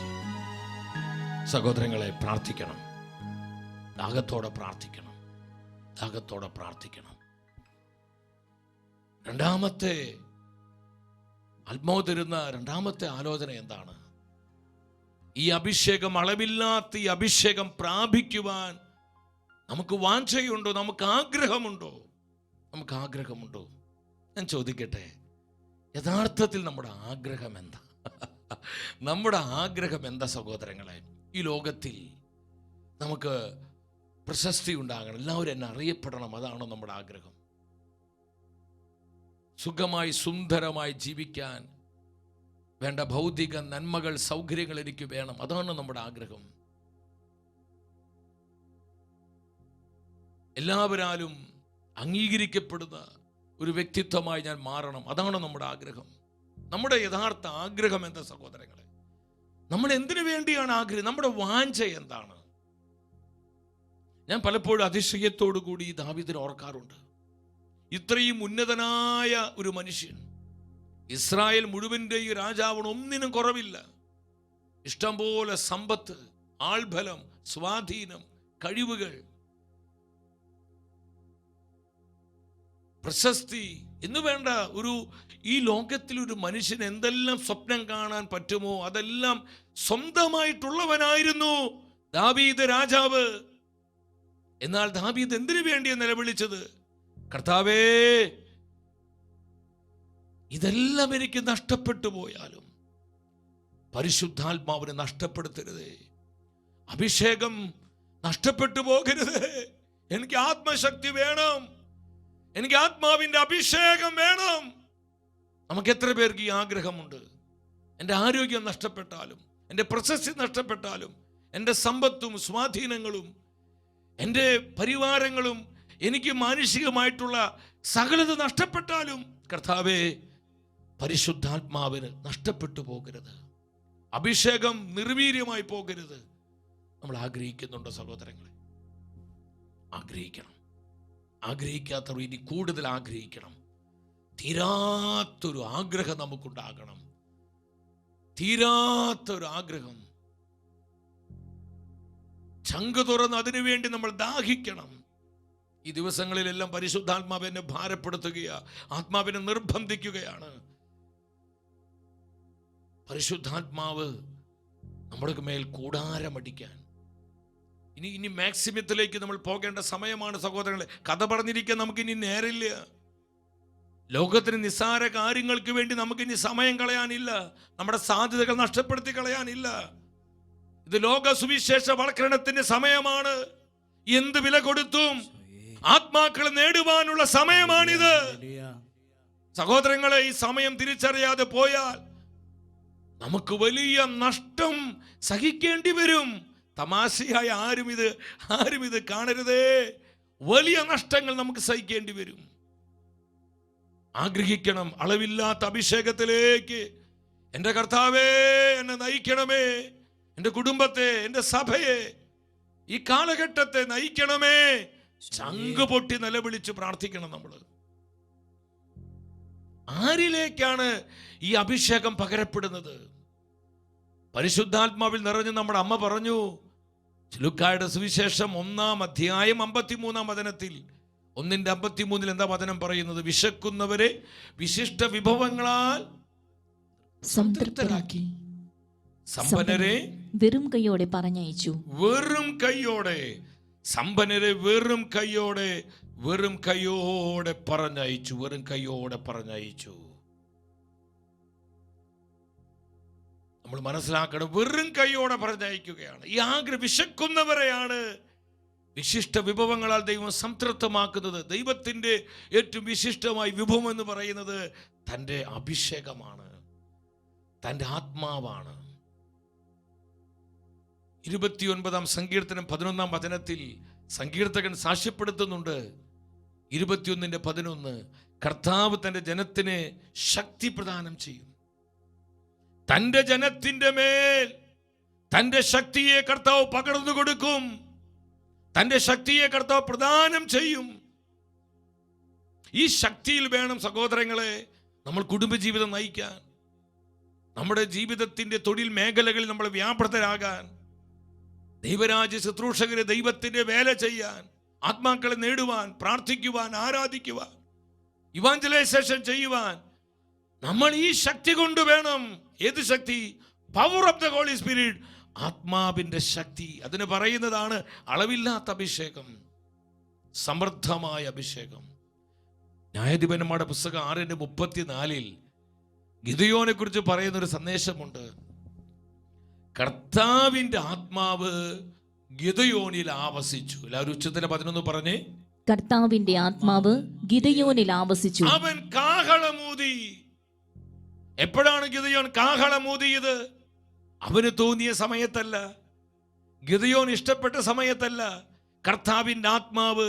സഹോദരങ്ങളെ, പ്രാർത്ഥിക്കണം, ദാഹത്തോടെ പ്രാർത്ഥിക്കണം, ദാഹത്തോടെ പ്രാർത്ഥിക്കണം. രണ്ടാമത്തെ ആത്മാവ് തരുന്ന രണ്ടാമത്തെ ആലോചന എന്താണ്? ഈ അഭിഷേകം, അളവില്ലാത്ത ഈ അഭിഷേകം പ്രാപിക്കുവാൻ നമുക്ക് വാഞ്ചയുണ്ടോ? നമുക്ക് ആഗ്രഹമുണ്ടോ? നമുക്ക് ആഗ്രഹമുണ്ടോ? ഞാൻ ചോദിക്കട്ടെ, യഥാർത്ഥത്തിൽ നമ്മുടെ ആഗ്രഹം എന്താ? നമ്മുടെ ആഗ്രഹം എന്താ സഹോദരങ്ങളെ? ഈ ലോകത്തിൽ നമുക്ക് പ്രശസ്തി ഉണ്ടാകണം, എല്ലാവരും എന്നെ അറിയപ്പെടണം, അതാണോ നമ്മുടെ ആഗ്രഹം? സുഖമായി സുന്ദരമായി ജീവിക്കാൻ വേണ്ട ഭൗതിക നന്മകൾ, സൗകര്യങ്ങൾ എനിക്ക് വേണം, അതാണ് നമ്മുടെ ആഗ്രഹം. എല്ലാവരാലും അംഗീകരിക്കപ്പെടുന്ന ഒരു വ്യക്തിത്വമായി ഞാൻ മാറണം, അതാണ് നമ്മുടെ ആഗ്രഹം. നമ്മുടെ യഥാർത്ഥ ആഗ്രഹം എന്താ സഹോദരങ്ങളെ? നമ്മൾ എന്തിനു വേണ്ടിയാണ് ആഗ്രഹം? നമ്മുടെ വാഞ്ച എന്താണ്? ഞാൻ പലപ്പോഴും അതിശയത്തോടു കൂടി ദാവീദിനെ ഓർക്കാറുണ്ട്. ഇത്രയും ഉന്നതനായ ഒരു മനുഷ്യൻ, ഇസ്രായേൽ മുഴുവൻ്റെയും രാജാവാണ്, ഒന്നിനും കുറവില്ല. ഇഷ്ടംപോലെ സമ്പത്ത്, ആൾബലം, സ്വാധീനം, കഴിവുകൾ, പ്രശസ്തി എന്ന് വേണ്ട ഈ ലോകത്തിൽ ഒരു മനുഷ്യന് എന്തെല്ലാം സ്വപ്നം കാണാൻ പറ്റുമോ അതെല്ലാം സ്വന്തമായിട്ടുള്ളവനായിരുന്നു ദാവീദ് രാജാവ്. എന്നാൽ ദാവീദ് എന്തിനു വേണ്ടിയാണ് നിലവിളിച്ചത്? കർത്താവേ, ഇതെല്ലാം എനിക്ക് നഷ്ടപ്പെട്ടു പോയാലും പരിശുദ്ധാത്മാവിനെ നഷ്ടപ്പെടുത്തരുതേ, അഭിഷേകം നഷ്ടപ്പെട്ടു പോകരുത്, എനിക്ക് ആത്മശക്തി വേണം, എനിക്ക് ആത്മാവിന്റെ അഭിഷേകം വേണം. നമുക്ക് എത്ര പേർക്ക് ഈ ആഗ്രഹമുണ്ട്? എൻ്റെ ആരോഗ്യം നഷ്ടപ്പെട്ടാലും, എൻ്റെ പ്രശസ്തി നഷ്ടപ്പെട്ടാലും, എൻ്റെ സമ്പത്തും സ്വാധീനങ്ങളും എൻ്റെ പരിവാരങ്ങളും എനിക്ക് മാനുഷികമായിട്ടുള്ള സകലത നഷ്ടപ്പെട്ടാലും കർത്താവേ, പരിശുദ്ധാത്മാവിന് നഷ്ടപ്പെട്ടു പോകരുത്, അഭിഷേകം നിർവീര്യമായി പോകരുത്. നമ്മൾ ആഗ്രഹിക്കുന്നുണ്ടോ സഹോദരങ്ങളെ? ആഗ്രഹിക്കണം. ആഗ്രഹിക്കാത്തവർ ഇനി കൂടുതൽ ആഗ്രഹിക്കണം. തീരാത്തൊരു ആഗ്രഹം നമുക്കുണ്ടാകണം, തീരാത്തൊരു ആഗ്രഹം. ചങ്ക് തുറന്ന് അതിനുവേണ്ടി നമ്മൾ ദാഹിക്കണം. ഈ ദിവസങ്ങളിലെല്ലാം പരിശുദ്ധാത്മാവിനെ ഭാരപ്പെടുത്തുകയാണ്, ആത്മാവിനെ നിർബന്ധിക്കുകയാണ്. പരിശുദ്ധാത്മാവ് നമ്മുടെ മേൽ കൂടാരമടിക്കാൻ ഇനി മാക്സിമത്തിലേക്ക് നമ്മൾ പോകേണ്ട സമയമാണ് സഹോദരങ്ങളെ. കഥ പറഞ്ഞിരിക്കാൻ നമുക്കിനി നേരില്ല. ലോകത്തിന് നിസ്സാര കാര്യങ്ങൾക്ക് വേണ്ടി നമുക്കിനി സമയം കളയാനില്ല, നമ്മുടെ സാധ്യതകൾ നഷ്ടപ്പെടുത്തി കളയാനില്ല. ഇത് ലോക സുവിശേഷ വൽക്കരണത്തിന്റെ സമയമാണ്. എന്ത് വില കൊടുത്തും ആത്മാക്കളെ നേടുവാനുള്ള സമയമാണിത്. സഹോദരങ്ങളെ, ഈ സമയം തിരിച്ചറിയാതെ പോയാൽ നമുക്ക് വലിയ നഷ്ടം സഹിക്കേണ്ടി വരും. തമാശയായി ആരും ഇത് കാണരുതേ. വലിയ നഷ്ടങ്ങൾ നമുക്ക് സഹിക്കേണ്ടി വരും. ആഗ്രഹിക്കണം അളവില്ലാത്ത അഭിഷേകത്തിലേക്ക്. എൻ്റെ കർത്താവേ, എന്നെ നയിക്കണമേ, എൻ്റെ കുടുംബത്തെ, എൻ്റെ സഭയെ, ഈ കാലഘട്ടത്തെ നയിക്കണമേ. ചങ്ക് പൊട്ടി നിലവിളിച്ച് പ്രാർത്ഥിക്കണം നമ്മൾ. ആരിലേക്കാണ് ഈ അഭിഷേകം പകരപ്പെടുന്നത്? പരിശുദ്ധാത്മാവിൽ നിറഞ്ഞ് നമ്മുടെ അമ്മ പറഞ്ഞു, ലൂക്കായുടെ സുവിശേഷം 1-ാം അധ്യായം 53-ാം വചനത്തിൽ 1:53 എന്താ വചനം പറയുന്നത്? വിശക്കുന്നവരെ വിശിഷ്ട വിഭവങ്ങളാൽ സംതൃപ്തരാക്കി, സമ്പന്നരെ വെറും കൈയോടെ പറഞ്ഞയച്ചു. വെറും കൈയോടെ, സമ്പന്നരെ വെറും കൈയോടെ പറഞ്ഞയച്ചു. വെറും കൈയോടെ പറഞ്ഞയച്ചു. നമ്മൾ മനസ്സിലാക്കണം, വെറും കൈയോടെ പറഞ്ഞയക്കുകയാണ്. ഈ വിശക്കുന്നവരെയാണ് വിശിഷ്ട വിഭവങ്ങളാൽ ദൈവം സംതൃപ്തമാക്കുന്നത്. ദൈവത്തിൻ്റെ ഏറ്റവും വിശിഷ്ടമായ വിഭവം എന്ന് പറയുന്നത് തൻ്റെ അഭിഷേകമാണ്. തൻ്റെ ആത്മാവാണ്. 29 സങ്കീർത്തനം 11 വചനത്തിൽ സങ്കീർത്തകൻ സാക്ഷ്യപ്പെടുത്തുന്നുണ്ട്. 21:11 കർത്താവ് തൻ്റെ ജനത്തിന് ശക്തി പ്രദാനം ചെയ്യും. തൻ്റെ ജനത്തിൻ്റെ മേൽ തൻ്റെ ശക്തിയെ കർത്താവ് പകർന്നു കൊടുക്കും. തൻ്റെ ശക്തിയെ കർത്താവ് പ്രദാനം ചെയ്യും. ഈ ശക്തിയിൽ വേണം സഹോദരങ്ങളെ നമ്മൾ കുടുംബജീവിതം നയിക്കാൻ, നമ്മുടെ ജീവിതത്തിൻ്റെ തൊഴിൽ മേഖലകളിൽ നമ്മൾ വ്യാപൃതരാകാൻ, ദൈവരാജ്യ ശുശ്രൂഷകരെ ദൈവത്തിൻ്റെ വേല ചെയ്യാൻ, ആത്മാക്കളെ നേടുവാൻ, പ്രാർത്ഥിക്കുവാൻ, ആരാധിക്കുവാൻ, ഇവാഞ്ചലൈസേഷൻ ചെയ്യുവാൻ നമ്മൾ ഈ ശക്തി കൊണ്ട് വേണം. ഏത് ശക്തി? Power of the Holy Spirit, ആത്മാവിൻ്റെ ശക്തി. അതിന് പറയുന്നതാണ് അളവില്ലാത്ത അഭിഷേകം, സമൃദ്ധമായ അഭിഷേകം. ന്യായാധിപന്മാരുടെ പുസ്തകം 6:34 ഗിദെയോനെ കുറിച്ച് പറയുന്നൊരു സന്ദേശമുണ്ട്. കർത്താവിൻ്റെ ആത്മാവ് ഗിദെയോനിൽ ആവസിച്ചു. എല്ലാവരും ഉച്ചത്തിൽ 11 പറഞ്ഞേ. കർത്താവിന്റെ ആത്മാവ് ഗിദെയോനിൽ ആവസിച്ചു. അവൻ കാഹളമൂതി. എപ്പോഴാണ് ഗിദെയോൻ കാഹളമൂതിയത്? അവന് തോന്നിയ സമയത്തല്ല, ഗിദെയോൻ ഇഷ്ടപ്പെട്ട സമയത്തല്ല. കർത്താവിൻ്റെ ആത്മാവ്,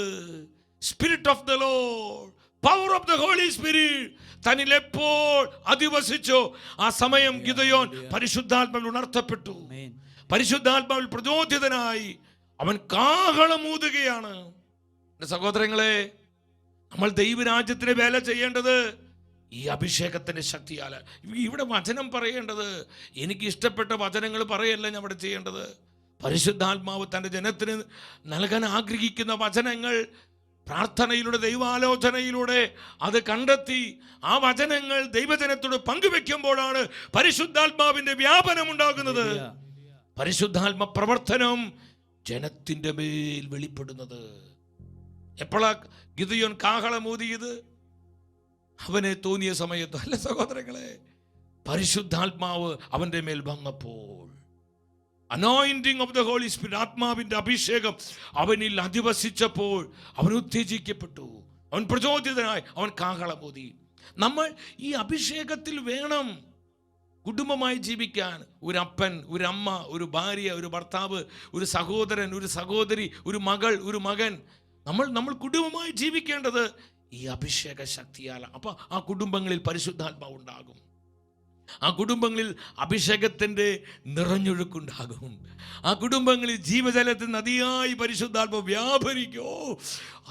Spirit of the Lord, power of the Holy Spirit തന്നിൽ എപ്പോൾ അധിവസിച്ചോ ആ സമയം ഗിദെയോൻ പരിശുദ്ധാത്മാവിൽ ഉണർത്തപ്പെട്ടു. പരിശുദ്ധാത്മാവിൽ പ്രചോദിതനായി അവൻ കാഹളമൂതുകയാണ്. സഹോദരങ്ങളെ, നമ്മൾ ദൈവരാജ്യത്തിന് വേല ചെയ്യേണ്ടത് ഈ അഭിഷേകത്തിന്റെ ശക്തിയാൽ. ഇവിടെ വചനം പറയേണ്ടത് എനിക്ക് ഇഷ്ടപ്പെട്ട വചനങ്ങൾ പറയല്ല ഞാൻ ഇവിടെ ചെയ്യേണ്ടത്. പരിശുദ്ധാത്മാവ് തൻ്റെ ജനത്തിന് നൽകാൻ ആഗ്രഹിക്കുന്ന വചനങ്ങൾ പ്രാർത്ഥനയിലൂടെ, ദൈവാലോചനയിലൂടെ അത് കണ്ടെത്തി ആ വചനങ്ങൾ ദൈവജനത്തോട് പങ്കുവെക്കുമ്പോഴാണ് പരിശുദ്ധാത്മാവിന്റെ വ്യാപനം ഉണ്ടാകുന്നത്. പരിശുദ്ധാത്മ പ്രവർത്തനം ജനത്തിന്റെ മേൽ വെളിപ്പെടുന്നത്. എപ്പോഴാ ഗിദെയോൻ കാഹളമൂതിയത്? അവനെ തോന്നിയ സമയത്ത് അല്ല സഹോദരങ്ങളെ, പരിശുദ്ധാത്മാവ് അവന്റെ മേൽ വന്നപ്പോൾ, anointing of the Holy Spirit, ആത്മാവിന്റെ അഭിഷേകം അവനിൽ അധിവസിച്ചപ്പോൾ അവൻ ഉത്തേജിക്കപ്പെട്ടു, അവൻ പ്രചോദിതനായി, അവൻ കാഹളമൂതി. നമ്മൾ ഈ അഭിഷേകത്തിൽ വേണം കുടുംബമായി ജീവിക്കാൻ. ഒരു അപ്പൻ, ഒരു അമ്മ, ഒരു ഭാര്യ, ഒരു ഭർത്താവ്, ഒരു സഹോദരൻ, ഒരു സഹോദരി, ഒരു മകൾ, ഒരു മകൻ, നമ്മൾ കുടുംബമായി ജീവിക്കേണ്ടത് ഈ അഭിഷേക ശക്തിയാൽ. അപ്പൊ ആ കുടുംബങ്ങളിൽ പരിശുദ്ധാത്മാവ് ഉണ്ടാകും. ആ കുടുംബങ്ങളിൽ അഭിഷേകത്തിന്റെ നിറഞ്ഞൊഴുക്കുണ്ടാകും. ആ കുടുംബങ്ങളിൽ ജീവജലത്തിൽ നദിയായി പരിശുദ്ധാത്മാവ് വ്യാപരിക്കോ.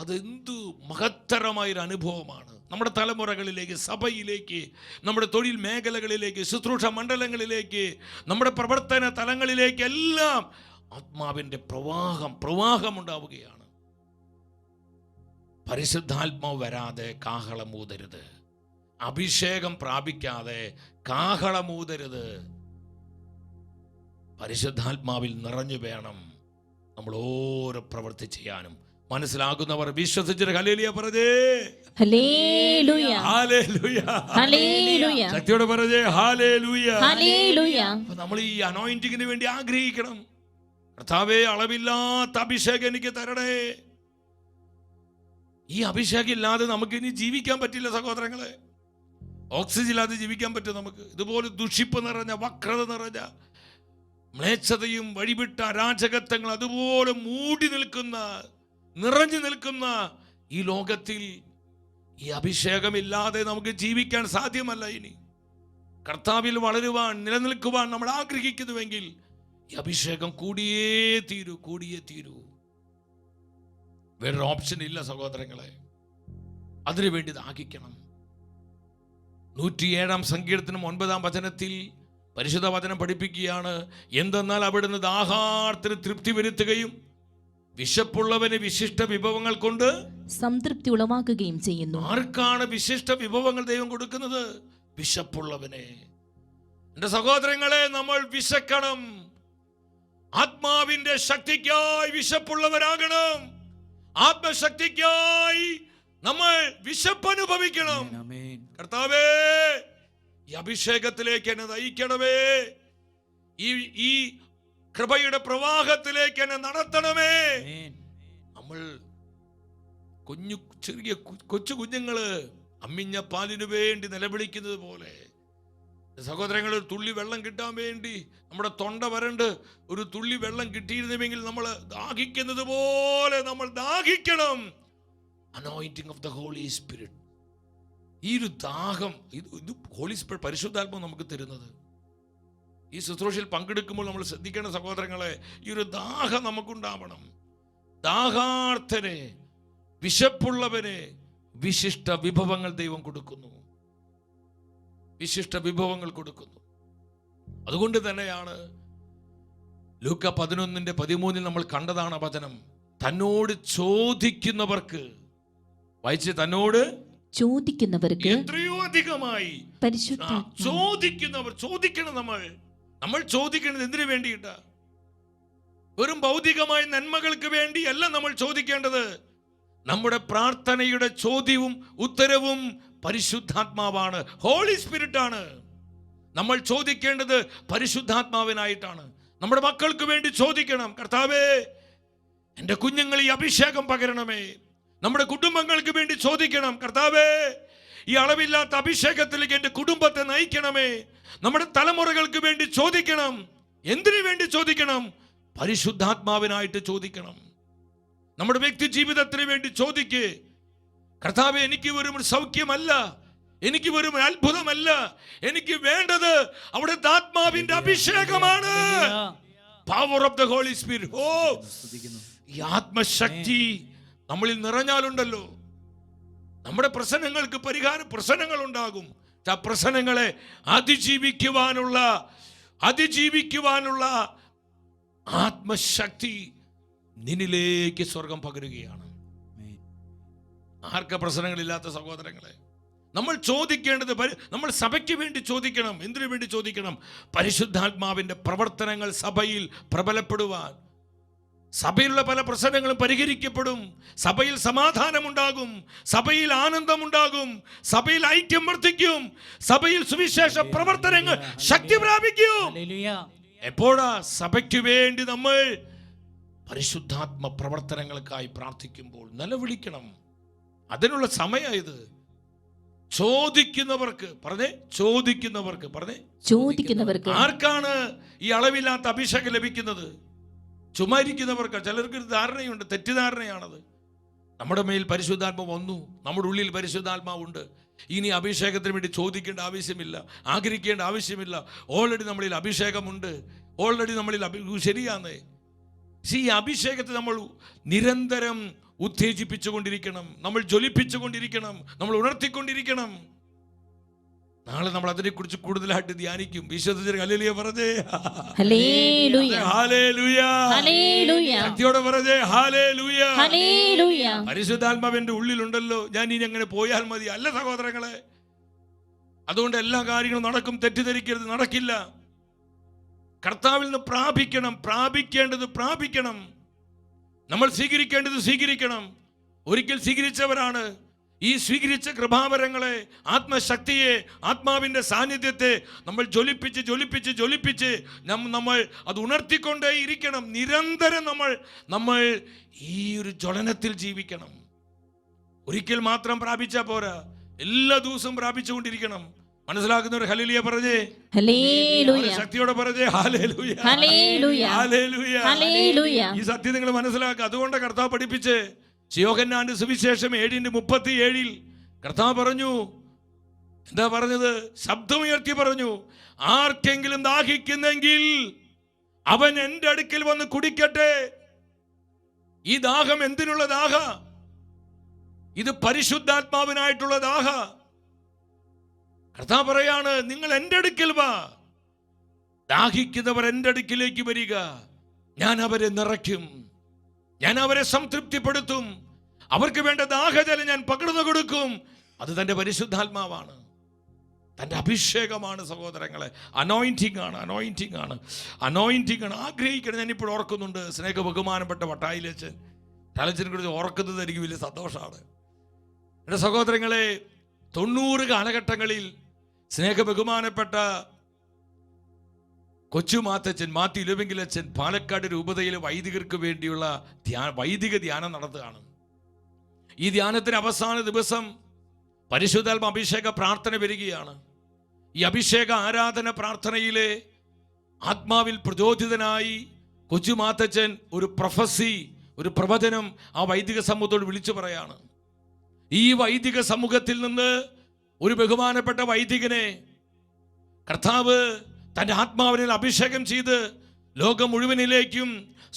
അതെന്തു മഹത്തരമായൊരു അനുഭവമാണ്. നമ്മുടെ തലമുറകളിലേക്ക്, സഭയിലേക്ക്, നമ്മുടെ തൊഴിൽ മേഖലകളിലേക്ക്, ശുശ്രൂഷ മണ്ഡലങ്ങളിലേക്ക്, നമ്മുടെ പ്രവർത്തന തലങ്ങളിലേക്ക് എല്ലാം ആത്മാവിന്റെ പ്രവാഹം ഉണ്ടാവുകയാണ്. പരിശുദ്ധാത്മാവ് വരാതെ കാഹളമൂതരുത്. അഭിഷേകം പ്രാപിക്കാതെ കാഹളമൂതരുത്. പരിശുദ്ധാത്മാവിൽ നിറഞ്ഞു വേണം നമ്മൾ ഓരോ പ്രവൃത്തി ചെയ്യാനും. മനസ്സിലാകുന്നവർ വിശ്വസിച്ചിട്ട് ഹല്ലേലൂയ പറഞ്ഞേ. ഹല്ലേലൂയ, ഹല്ലേലൂയ, ഹല്ലേലൂയ, ശക്തിയോടെ പറഞ്ഞേ ഹല്ലേലൂയ, ഹല്ലേലൂയ. നമ്മൾ ഈ അനോയിന്റിങ്ങിന് വേണ്ടി ആഗ്രഹിക്കണം. കർത്താവേ, അളവില്ലാത്ത അഭിഷേകം എനിക്ക് തരണേ. ഈ അഭിഷേകം ഇല്ലാതെ നമുക്ക് ഇനി ജീവിക്കാൻ പറ്റില്ല സഹോദരങ്ങളെ. ഓക്സിജൻ ഇല്ലാതെ ജീവിക്കാൻ പറ്റും നമുക്ക്? ഇതുപോലെ ദുഷിപ്പ് നിറഞ്ഞ, വക്രത നിറഞ്ഞ, മ്ലേച്ഛതയും വഴിവിട്ട അരാജകത്വങ്ങൾ അതുപോലെ നിറഞ്ഞു നിൽക്കുന്ന ഈ ലോകത്തിൽ ഈ അഭിഷേകമില്ലാതെ നമുക്ക് ജീവിക്കാൻ സാധ്യമല്ല. ഇനി കർത്താവിൽ വളരുവാൻ, നിലനിൽക്കുവാൻ നമ്മൾ ആഗ്രഹിക്കുന്നുവെങ്കിൽ ഈ അഭിഷേകം കൂടിയേ തീരൂ. വേറൊരു ഓപ്ഷൻ ഇല്ല സഹോദരങ്ങളെ. അതിനുവേണ്ടി ദാഹിക്കണം. 107 സങ്കീർത്തനം 9 വചനത്തിൽ പരിശുദ്ധ വചനം പഠിപ്പിക്കുകയാണ്. എന്തെന്നാൽ അവിടുന്ന് ദാഹാർത്തിന് തൃപ്തി വരുത്തുകയും വിശപ്പുള്ളവന് വിശിഷ്ട വിഭവങ്ങൾ കൊണ്ട് സംതൃപ്തി ഉളവാക്കുകയും ചെയ്യുന്നു. ആർക്കാണ് വിശിഷ്ട വിഭവങ്ങൾ ദൈവം കൊടുക്കുന്നത്? വിശപ്പുള്ളവനെ. എന്റെ സഹോദരങ്ങളെ, നമ്മൾ വിശക്കണം. ആത്മാവിന്റെ ശക്തിക്കായി വിശപ്പുള്ളവരാകണം. ആത്മശക്തിക്കായി നമ്മൾ വിശപ്പ് അനുഭവിക്കണം. കർത്താവേ, ഈ അഭിഷേകത്തിലേക്ക് എന്നെ നയിക്കണമേ. ഈ കൃപയുടെ പ്രവാഹത്തിലേക്ക് എന്നെ നടത്തണമേ. നമ്മൾ ചെറിയ കൊച്ചു കുഞ്ഞുങ്ങള് അമ്മിഞ്ഞ പാലിനു വേണ്ടി നിലവിളിക്കുന്നത് പോലെ സഹോദരങ്ങൾ, ഒരു തുള്ളി വെള്ളം കിട്ടാൻ വേണ്ടി നമ്മുടെ തൊണ്ട വരണ്ട് ഒരു തുള്ളി വെള്ളം കിട്ടിയിരുന്നുവെങ്കിൽ നമ്മൾ ദാഹിക്കുന്നത് പോലെ നമ്മൾ ദാഹിക്കണം. Anointing of the Holy Spirit. ഈ ഒരു ദാഹം, ഇത് ഹോളി സ്പിരിറ്റ്, പരിശുദ്ധാത്മാവ് നമുക്ക് തരുന്നത്. ഈ ശുശ്രൂഷയിൽ പങ്കെടുക്കുമ്പോൾ നമ്മൾ ശ്രദ്ധിക്കേണ്ട സഹോദരങ്ങളെ, ഈ ഒരു ദാഹം നമുക്കുണ്ടാവണം. ദാഹാർത്ഥനെ, വിശപ്പുള്ളവനെ വിശിഷ്ട വിഭവങ്ങൾ ദൈവം കൊടുക്കുന്നു. വിശിഷ്ട വിഭവങ്ങൾ കൊടുക്കുന്നു. അതുകൊണ്ട് തന്നെയാണ് ലൂക്ക 11:13 നമ്മൾ കണ്ടതാണ് വചനം. തന്നോട് ചോദിക്കുന്നവർക്ക്, വായിച്ച്, തന്നോട് ചോദിക്കുന്നവർക്ക് എത്രയോ അധികമായി. ചോദിക്കുന്നവർ, ചോദിക്കണം. നമ്മൾ ചോദിക്കുന്നത് എന്തിനു വേണ്ടിയിട്ടാ? വെറും ഭൗതികമായ നന്മകൾക്ക് വേണ്ടിയല്ല നമ്മൾ ചോദിക്കേണ്ടത്. നമ്മുടെ പ്രാർത്ഥനയുടെ ചോദ്യവും ഉത്തരവും പരിശുദ്ധാത്മാവാണ്, ഹോളി സ്പിരിറ്റ് ആണ്. നമ്മൾ ചോദിക്കേണ്ടത് പരിശുദ്ധാത്മാവിനായിട്ടാണ്. നമ്മുടെ മക്കൾക്ക് വേണ്ടി ചോദിക്കണം, കർത്താവേ എൻ്റെ കുഞ്ഞുങ്ങൾ ഈ അഭിഷേകം പകരണമേ. നമ്മുടെ കുടുംബങ്ങൾക്ക് വേണ്ടി ചോദിക്കണം, കർത്താവേ ഈ അളവില്ലാത്ത അഭിഷേകത്തിലേക്ക് എൻ്റെ കുടുംബത്തെ നയിക്കണമേ. നമ്മുടെ തലമുറകൾക്ക് വേണ്ടി ചോദിക്കണം. എന്തിനു വേണ്ടി ചോദിക്കണം? പരിശുദ്ധാത്മാവിനായിട്ട് ചോദിക്കണം. നമ്മുടെ വ്യക്തി ജീവിതത്തിന് വേണ്ടി ചോദിക്ക്. കർത്താവേ, എനിക്ക് വെറും ഒരു സൗഖ്യമല്ല, എനിക്ക് വെറും ഒരു അത്ഭുതമല്ല, എനിക്ക് വേണ്ടത് അവിടുത്തെ ആത്മാവിന്റെ അഭിഷേകമാണ്. Power of the Holy Spirit. ഓ, ഈ ആത്മശക്തി നമ്മളിൽ നിറഞ്ഞാലുണ്ടല്ലോ, നമ്മുടെ പ്രശ്നങ്ങൾക്ക് പ്രശ്നങ്ങൾ ഉണ്ടാകും. ആ പ്രശ്നങ്ങളെ അതിജീവിക്കുവാനുള്ള ആത്മശക്തി നിന്നിലേക്ക് സ്വർഗം പകരുകയാണ്. ആർക്ക പ്രശ്നങ്ങളില്ലാത്ത സഹോദരങ്ങളെ? നമ്മൾ ചോദിക്കേണ്ടത്, നമ്മൾ സഭയ്ക്ക് വേണ്ടി ചോദിക്കണം. എന്തിനു വേണ്ടി ചോദിക്കണം? പരിശുദ്ധാത്മാവിന്റെ പ്രവർത്തനങ്ങൾ സഭയിൽ പ്രബലപ്പെടുവാൻ. സഭയിലുള്ള പല പ്രശ്നങ്ങളും പരിഹരിക്കപ്പെടും. സഭയിൽ സമാധാനമുണ്ടാകും, സഭയിൽ ആനന്ദമുണ്ടാകും, സഭയിൽ ഐക്യം വർദ്ധിക്കും, സഭയിൽ സുവിശേഷ പ്രവർത്തനങ്ങൾ ശക്തി പ്രാപിക്കും. എപ്പോഴാ? സഭയ്ക്ക് വേണ്ടി നമ്മൾ പരിശുദ്ധാത്മ പ്രവർത്തനങ്ങൾക്കായി പ്രാർത്ഥിക്കുമ്പോൾ നിലവിളിക്കണം. അതിനുള്ള സമയമായത്. ചോദിക്കുന്നവർക്ക് പറഞ്ഞേ, ചോദിക്കുന്നവർക്ക്. ആർക്കാണ് ഈ അളവില്ലാത്ത അഭിഷേകം ലഭിക്കുന്നത്? ചുമ്മാ ഇരിക്കുന്നവർക്ക്. ചിലർക്ക് ധാരണയുണ്ട്, തെറ്റിദ്ധാരണയാണത്. നമ്മുടെ മേൽ പരിശുദ്ധാത്മാവ് വന്നു, നമ്മുടെ ഉള്ളിൽ പരിശുദ്ധാത്മാവുണ്ട്, ഇനി അഭിഷേകത്തിന് വേണ്ടി ചോദിക്കേണ്ട ആവശ്യമില്ല, ആഗ്രഹിക്കേണ്ട ആവശ്യമില്ല. ഓൾറെഡി നമ്മളിൽ അഭിഷേകമുണ്ട്, ഓൾറെഡി നമ്മളിൽ ശരിയാന്നേ. ഈ അഭിഷേകത്തെ നമ്മൾ നിരന്തരം ഉത്തേജിപ്പിച്ചുകൊണ്ടിരിക്കണം, നമ്മൾ ജ്വലിപ്പിച്ചുകൊണ്ടിരിക്കണം, നമ്മൾ ഉണർത്തിക്കൊണ്ടിരിക്കണം. നാളെ നമ്മൾ അതിനെക്കുറിച്ച് കൂടുതലായിട്ട് ധ്യാനിക്കും. വിശ്വസിച്ച് ഹല്ലേലൂയ പറഞ്ഞേ, ഹല്ലേലൂയ, ഹല്ലേലൂയ, ഹല്ലേലൂയ, ശക്തിയോടെ പറഞ്ഞേ ഹല്ലേലൂയ, ഹല്ലേലൂയ. പരിശുദ്ധാത്മാവിന്റെ ഉള്ളിലുണ്ടല്ലോ, ഞാൻ ഇനി അങ്ങനെ പോയാൽ മതി അല്ല സഹോദരങ്ങളെ. അതുകൊണ്ട് എല്ലാ കാര്യങ്ങളും നടക്കും, തെറ്റിദ്ധരിക്കരുത്, നടക്കില്ല. കർത്താവിൽ നിന്ന് പ്രാപിക്കേണ്ടത് പ്രാപിക്കണം. നമ്മൾ സ്വീകരിക്കേണ്ടത് സ്വീകരിക്കണം. ഒരിക്കൽ സ്വീകരിച്ചവരാണ്. ഈ സ്വീകരിച്ച കൃപാവരങ്ങളെ, ആത്മശക്തിയെ, ആത്മാവിന്റെ സാന്നിധ്യത്തെ നമ്മൾ ജ്വലിപ്പിച്ച് നമ്മൾ അത് ഉണർത്തിക്കൊണ്ടേ ഇരിക്കണം. നിരന്തരം നമ്മൾ ഈ ഒരു ജ്വലനത്തിൽ ജീവിക്കണം. ഒരിക്കൽ മാത്രം പ്രാപിച്ചാൽ പോരാ, എല്ലാ ദിവസവും പ്രാപിച്ചുകൊണ്ടിരിക്കണം. മനസ്സിലാക്കുന്നവർ ഹല്ലേലൂയ പറഞ്ഞേ, ഹല്ലേലൂയ, ശക്തിയോടെ പറഞ്ഞേ ഹല്ലേലൂയ, ഹല്ലേലൂയ, ഹല്ലേലൂയ, ഹല്ലേലൂയ. ഈ സത്യം നിങ്ങൾ മനസ്സിലാക്കുക. അതുകൊണ്ട് കർത്താവ് പഠിപ്പിച്ച് യോഹന്നാന്റെ സുവിശേഷം 7:37 കർത്താവ് പറഞ്ഞു, എന്താ പറഞ്ഞത്? ശബ്ദമുയർത്തി പറഞ്ഞു, ആർക്കെങ്കിലും ദാഹിക്കുന്നെങ്കിൽ അവൻ എൻ്റെ അടുക്കൽ വന്ന് കുടിക്കട്ടെ. ഈ ദാഹം എന്തിനുള്ള ദാഹ? ഇത് പരിശുദ്ധാത്മാവിനായിട്ടുള്ള ദാഹ. കർത്താവ് പറയാണ്, നിങ്ങൾ എൻ്റെ അടുക്കൽ വാ, ദാഹിക്കുന്നവർ എൻ്റെ അടുക്കിലേക്ക് വരിക, ഞാൻ അവരെ നിറയ്ക്കും, ഞാൻ അവരെ സംതൃപ്തിപ്പെടുത്തും, അവർക്ക് വേണ്ട ദാഹജലം ഞാൻ പകർന്നു കൊടുക്കും. അത് തൻ്റെ പരിശുദ്ധാത്മാവാണ്, തൻ്റെ അഭിഷേകമാണ് സഹോദരങ്ങളെ. അനോയിന്റിംഗ് ആണ്. ആഗ്രഹിക്കണം. ഞാനിപ്പോൾ ഓർക്കുന്നുണ്ട്, സ്നേഹ ബഹുമാനപ്പെട്ട വട്ടായിലച്ചനെ കുറിച്ച് ഓർക്കുന്നത് എനിക്ക് വലിയ സന്തോഷമാണ്. എൻ്റെ സഹോദരങ്ങളെ, 90 കാലഘട്ടങ്ങളിൽ സ്നേഹ ബഹുമാനപ്പെട്ട കൊച്ചുമാത്തച്ഛൻ മാത്യു ഇലവെങ്കിലച്ഛൻ പാലക്കാട് രൂപതയിലെ വൈദികർക്ക് വേണ്ടിയുള്ള വൈദിക ധ്യാനം നടത്തുകയാണ്. ഈ ധ്യാനത്തിന് അവസാന ദിവസം പരിശുദ്ധാത്മ അഭിഷേക പ്രാർത്ഥന വരികയാണ്. ഈ അഭിഷേക ആരാധന പ്രാർത്ഥനയിലെ ആത്മാവിൽ പ്രചോദിതനായി കൊച്ചുമാത്തച്ഛൻ ഒരു പ്രൊഫസി, ഒരു പ്രവചനം ആ വൈദിക സമൂഹത്തോട് വിളിച്ചു പറയാണ്. ഈ വൈദിക സമൂഹത്തിൽ നിന്ന് ഒരു ബഹുമാനപ്പെട്ട വൈദികനെ കർത്താവ് തൻ്റെ ആത്മാവിനെ അഭിഷേകം ചെയ്ത് ലോകം മുഴുവനിലേക്കും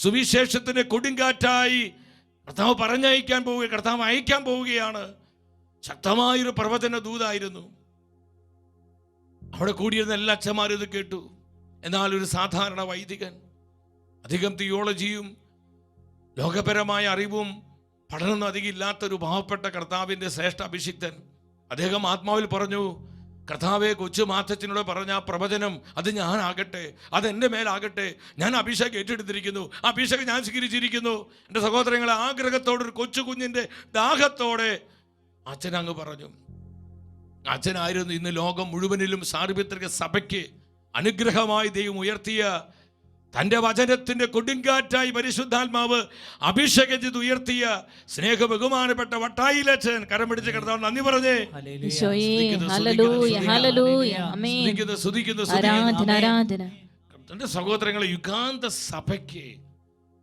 സുവിശേഷത്തിന്റെ കൊടുങ്കാറ്റായി കർത്താവ് പറഞ്ഞയക്കാൻ പോവുക, കർത്താവ് അയക്കാൻ പോവുകയാണ്. ശക്തമായൊരു പ്രവചന ദൂതായിരുന്നു. അവിടെ കൂടിയിരുന്ന എല്ലാ അച്ഛന്മാരും ഇത് കേട്ടു. എന്നാൽ ഒരു സാധാരണ വൈദികൻ, അധികം തിയോളജിയും ലോകപരമായ അറിവും പഠനമൊന്നും അധികം ഇല്ലാത്തൊരു പാവപ്പെട്ട കർത്താവിൻ്റെ ശ്രേഷ്ഠ അഭിഷിക്തൻ, അദ്ദേഹം ആത്മാവിൽ പറഞ്ഞു, കർത്താവെ കൊച്ചു മാത്തച്ഛനോട് പറഞ്ഞ ആ പ്രവചനം അത് ഞാനാകട്ടെ, അതെൻ്റെ മേലാകട്ടെ. ഞാൻ അഭിഷേകം ഏറ്റെടുത്തിരിക്കുന്നു, അഭിഷേകം ഞാൻ സ്വീകരിച്ചിരിക്കുന്നു. എൻ്റെ സഹോദരങ്ങളെ, ആഗ്രഹത്തോടെ ഒരു കൊച്ചു കുഞ്ഞിൻ്റെ ദാഹത്തോടെ അച്ഛൻ അങ്ങ് പറഞ്ഞു. അച്ഛനായിരുന്നു ഇന്ന് ലോകം മുഴുവനിലും സാർവത്രിക സഭയ്ക്ക് അനുഗ്രഹമായി ദൈവം ഉയർത്തിയ, തൻ്റെ വചനത്തിൻ്റെ കൊടുങ്കാറ്റായി പരിശുദ്ധാത്മാവ് അഭിഷേകം ചെയ്ത് ഉയർത്തിയ സ്നേഹ ബഹുമാനപ്പെട്ട വട്ടായിലച്ഛൻ. കരം പിടിച്ച് കർത്താവ് നന്ദി പറഞ്ഞേ. തന്റെ സഹോദരങ്ങളെ, യുഗാന്ത സഭയ്ക്ക്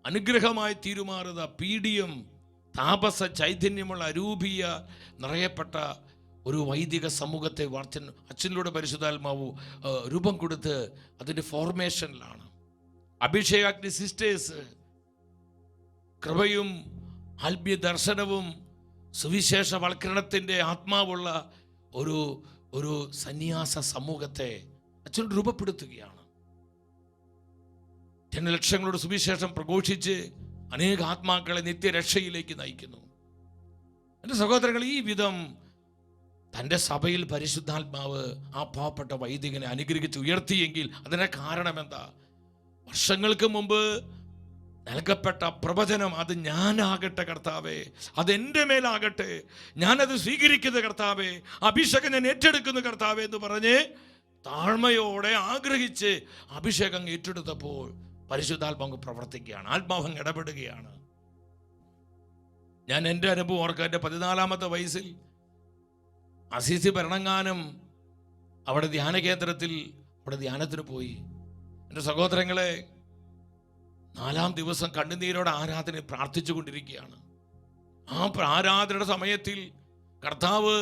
അനുഗ്രഹമായി തീരുമാറുന്ന പീഡിയം താപസ ചൈതന്യമുള്ള അരൂപിയ നിറയപ്പെട്ട ഒരു വൈദിക സമൂഹത്തെ അച്ഛനിലൂടെ പരിശുദ്ധാത്മാവ് രൂപം കൊടുത്ത് അതിൻ്റെ ഫോർമേഷനിലാണ്. അഭിഷേകാഗ്നി സിസ്റ്റേഴ്സ് കൃപയും ആത്മീയ ദർശനവും സുവിശേഷവൽക്കരണത്തിൻ്റെ ആത്മാവുള്ള ഒരു സന്യാസ സമൂഹത്തെ അച്ഛൻ രൂപപ്പെടുത്തുകയാണ്. ജനലക്ഷങ്ങളോട് സുവിശേഷം പ്രഘോഷിച്ച് അനേക ആത്മാക്കളെ നിത്യരക്ഷയിലേക്ക് നയിക്കുന്നു. എൻ്റെ സഹോദരങ്ങൾ, ഈ വിധം തൻ്റെ സഭയിൽ പരിശുദ്ധാത്മാവ് ആ പാവപ്പെട്ട വൈദികനെ അനുഗ്രഹിച്ച് ഉയർത്തിയെങ്കിൽ അതിൻ്റെ കാരണം എന്താ? വർഷങ്ങൾക്ക് മുമ്പ് നൽകപ്പെട്ട പ്രവചനം അത് ഞാനാകട്ടെ കർത്താവേ, അതെൻ്റെ മേലാകട്ടെ, ഞാനത് സ്വീകരിക്കുന്ന കർത്താവേ, അഭിഷേകം ഞാൻ ഏറ്റെടുക്കുന്ന കർത്താവേ എന്ന് പറഞ്ഞ് താഴ്മയോടെ ആഗ്രഹിച്ച് അഭിഷേകം ഏറ്റെടുത്തപ്പോൾ പരിശുദ്ധാത്മാവ് പ്രവർത്തിക്കുകയാണ്, ആത്മാവം ഇടപെടുകയാണ്. ഞാൻ എൻ്റെ അനുഭവം ഓർക്കാം. എൻ്റെ 14-ാമത്തെ വയസ്സിൽ അസീസി ഭരണങ്ങാനം അവിടെ ധ്യാന കേന്ദ്രത്തിൽ അവിടെ ധ്യാനത്തിന് പോയി. എൻ്റെ സഹോദരങ്ങളെ, 4-ാം ദിവസം കണ്ണുനീരോടെ ആരാധന പ്രാർത്ഥിച്ചു കൊണ്ടിരിക്കുകയാണ്. ആ ആരാധനയുടെ സമയത്തിൽ കർത്താവ്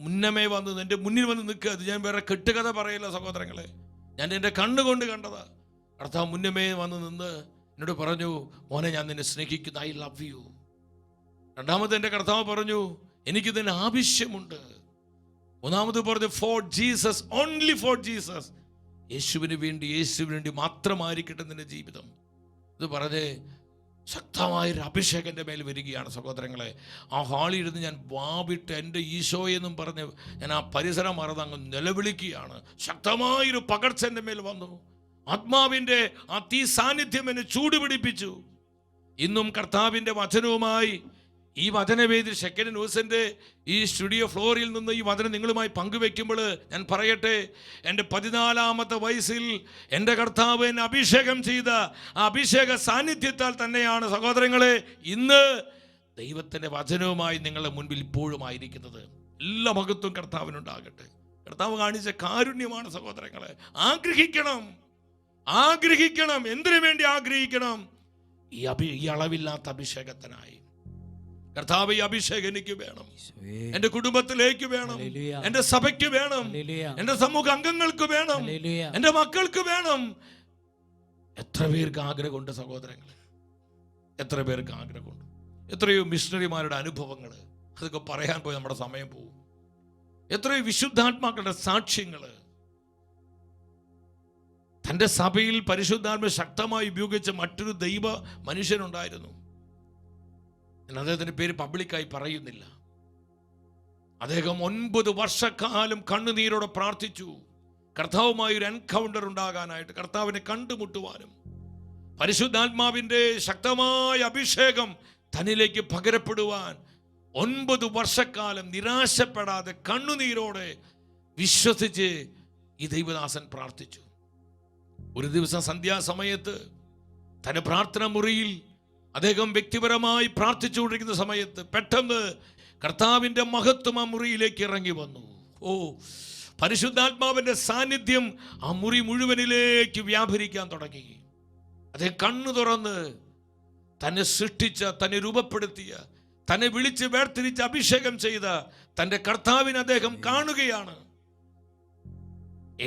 മുന്നമേ വന്ന് എൻ്റെ മുന്നിൽ വന്ന് നിൽക്കുക. അത് ഞാൻ വേറെ കെട്ടുകഥ പറയില്ല സഹോദരങ്ങളെ, ഞാൻ എൻ്റെ കണ്ണുകൊണ്ട് കണ്ടതാ. കർത്താവ് മുന്നമേ വന്ന് നിന്ന് എന്നോട് പറഞ്ഞു, മോനെ ഞാൻ നിന്നെ സ്നേഹിക്കുന്നു, ഐ ലവ് യു. രണ്ടാമത് എൻ്റെ കർത്താവ് പറഞ്ഞു, എനിക്കിതിന് ആവശ്യമുണ്ട്. മൂന്നാമത് പറഞ്ഞു, four Jesus, only four Jesus, യേശുവിന് വേണ്ടി മാത്രമായിരിക്കട്ടെ നിന്റെ ജീവിതം. ഇത് പറഞ്ഞ് ശക്തമായൊരു അഭിഷേകം എൻ്റെ മേൽ വരികയാണ് സഹോദരങ്ങളെ. ആ ഹാളിൽ ഇരുന്ന് ഞാൻ വാവിട്ട് എൻ്റെ ഈശോയെന്നും പറഞ്ഞ് ഞാൻ ആ പരിസരം മറന്ന് അങ്ങ് നിലവിളിക്കുകയാണ്. ശക്തമായൊരു പകർച്ച എൻ്റെ മേൽ വന്നു. ആത്മാവിൻ്റെ ആ തീ സാന്നിധ്യം എന്നെ ചൂടുപിടിപ്പിച്ചു. ഇന്നും കർത്താവിൻ്റെ വചനവുമായി ഈ വചനവേദി സെക്കൻഡ് ന്യൂസിൻ്റെ ഈ സ്റ്റുഡിയോ ഫ്ലോറിൽ നിന്ന് ഈ വചനം നിങ്ങളുമായി പങ്കുവെക്കുമ്പോൾ ഞാൻ പറയട്ടെ, എൻ്റെ 14-ാമത്തെ വയസ്സിൽ എൻ്റെ കർത്താവ് എന്നെ അഭിഷേകം ചെയ്ത ആ അഭിഷേക സാന്നിധ്യത്താൽ തന്നെയാണ് സഹോദരങ്ങളെ ഇന്ന് ദൈവത്തിൻ്റെ വചനവുമായി നിങ്ങളുടെ മുൻപിൽ ഇപ്പോഴും ആയിരിക്കുന്നത്. എല്ലാ മഹത്വം കർത്താവിനുണ്ടാകട്ടെ. കർത്താവ് കാണിച്ച കാരുണ്യമാണ് സഹോദരങ്ങളെ. ആഗ്രഹിക്കണം. എന്തിനു വേണ്ടി ആഗ്രഹിക്കണം? ഈ അളവില്ലാത്ത അഭിഷേകത്തിനായി. കർത്താവ്, ഈ അഭിഷേകം എനിക്ക് വേണം, എൻ്റെ കുടുംബത്തിലേക്ക് വേണം, എൻ്റെ സഭയ്ക്ക് വേണം, എൻ്റെ സമൂഹ അംഗങ്ങൾക്ക് വേണം, എൻ്റെ മക്കൾക്ക് വേണം. എത്ര പേർക്ക് ആഗ്രഹമുണ്ട് സഹോദരങ്ങളെ, എത്ര പേർക്ക് ആഗ്രഹമുണ്ട്. എത്രയോ മിഷണറിമാരുടെ അനുഭവങ്ങൾ, അതൊക്കെ പറയാൻ പോയി നമ്മുടെ സമയം പോകും. എത്രയോ വിശുദ്ധാത്മാക്കളുടെ സാക്ഷ്യങ്ങൾ. തൻ്റെ സഭയിൽ പരിശുദ്ധാത്മ ശക്തമായി ഉപയോഗിച്ച മറ്റൊരു ദൈവ മനുഷ്യനുണ്ടായിരുന്നു. ഞാൻ അദ്ദേഹത്തിൻ്റെ പേര് പബ്ലിക്കായി പറയുന്നില്ല. അദ്ദേഹം 9 വർഷക്കാലം കണ്ണുനീരോടെ പ്രാർത്ഥിച്ചു, കർത്താവുമായി ഒരു എൻകൗണ്ടർ ഉണ്ടാകാനായിട്ട്, കർത്താവിനെ കണ്ടുമുട്ടുവാനും. പരിശുദ്ധാത്മാവിൻ്റെ ശക്തമായ അഭിഷേകം തന്നിലേക്ക് പകരപ്പെടുവാൻ 9 വർഷക്കാലം നിരാശപ്പെടാതെ കണ്ണുനീരോടെ വിശ്വസിച്ച് ഈ ദൈവദാസൻ പ്രാർത്ഥിച്ചു. ഒരു ദിവസം സന്ധ്യാസമയത്ത് തന്റെ പ്രാർത്ഥന മുറിയിൽ അദ്ദേഹം വ്യക്തിപരമായി പ്രാർത്ഥിച്ചുകൊണ്ടിരിക്കുന്ന സമയത്ത് പെട്ടെന്ന് കർത്താവിൻ്റെ മഹത്വം ആ മുറിയിലേക്ക് ഇറങ്ങി വന്നു. പരിശുദ്ധാത്മാവിന്റെ സാന്നിധ്യം ആ മുറി മുഴുവനിലേക്ക് വ്യാപരിക്കാൻ തുടങ്ങി. അദ്ദേഹം കണ്ണു തുറന്ന് തന്നെ സൃഷ്ടിച്ച, തന്നെ രൂപപ്പെടുത്തിയ, തന്നെ വിളിച്ച് വേർതിരിച്ച് അഭിഷേകം ചെയ്ത തന്റെ കർത്താവിനെ അദ്ദേഹം കാണുകയാണ്.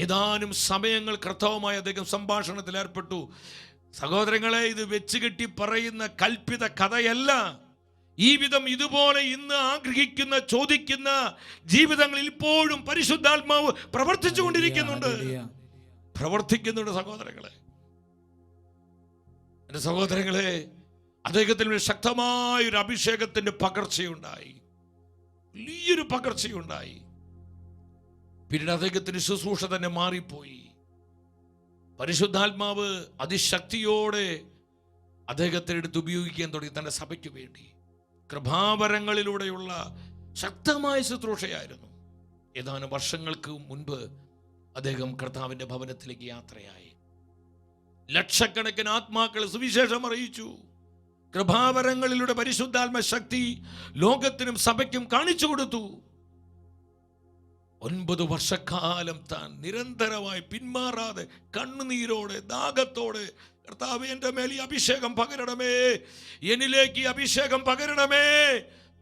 ഏതാനും സമയങ്ങൾ കർത്താവുമായി അദ്ദേഹം സംഭാഷണത്തിൽ ഏർപ്പെട്ടു. സഹോദരങ്ങളെ, ഇത് വെച്ചുകെട്ടി പറയുന്ന കൽപ്പിത കഥയല്ല. ഈ വിധം ഇതുപോലെ ഇന്ന് ആഗ്രഹിക്കുന്ന, ചോദിക്കുന്ന ജീവിതങ്ങളിൽ ഇപ്പോഴും പരിശുദ്ധാത്മാവ് പ്രവർത്തിച്ചുകൊണ്ടിരിക്കുന്നുണ്ട്. സഹോദരങ്ങളെ, എന്റെ സഹോദരങ്ങളെ, അദ്ദേഹത്തിന് ശക്തമായൊരു അഭിഷേകത്തിന്റെ പകർച്ചയുണ്ടായി, വലിയൊരു പകർച്ചയുണ്ടായി. പിന്നീട് അദ്ദേഹത്തിന് ശുശ്രൂഷ തന്നെ മാറിപ്പോയി. പരിശുദ്ധാത്മാവ് അതിശക്തിയോടെ അദ്ദേഹത്തെ എടുത്ത് ഉപയോഗിക്കാൻ തുടങ്ങി തന്റെ സഭയ്ക്ക് വേണ്ടി. കൃപാവരങ്ങളിലൂടെയുള്ള ശക്തമായ ശുശ്രൂഷയായിരുന്നു. ഏതാനും വർഷങ്ങൾക്ക് മുൻപ് അദ്ദേഹം കർത്താവിന്റെ ഭവനത്തിലേക്ക് യാത്രയായി. ലക്ഷക്കണക്കിന് ആത്മാക്കൾ സുവിശേഷം അറിയിച്ചു. കൃപാവരങ്ങളിലൂടെ പരിശുദ്ധാത്മ ശക്തി ലോകത്തിനും സഭയ്ക്കും കാണിച്ചു കൊടുത്തു. 9 വർഷക്കാലം താൻ നിരന്തരമായി പിന്മാറാതെ കണ്ണുനീരോടെ ദാഹത്തോടെ, കർത്താവേ എൻ്റെ മേൽ ഈ അഭിഷേകം പകരണമേ, എന്നിലേക്ക് ഈ അഭിഷേകം പകരണമേ,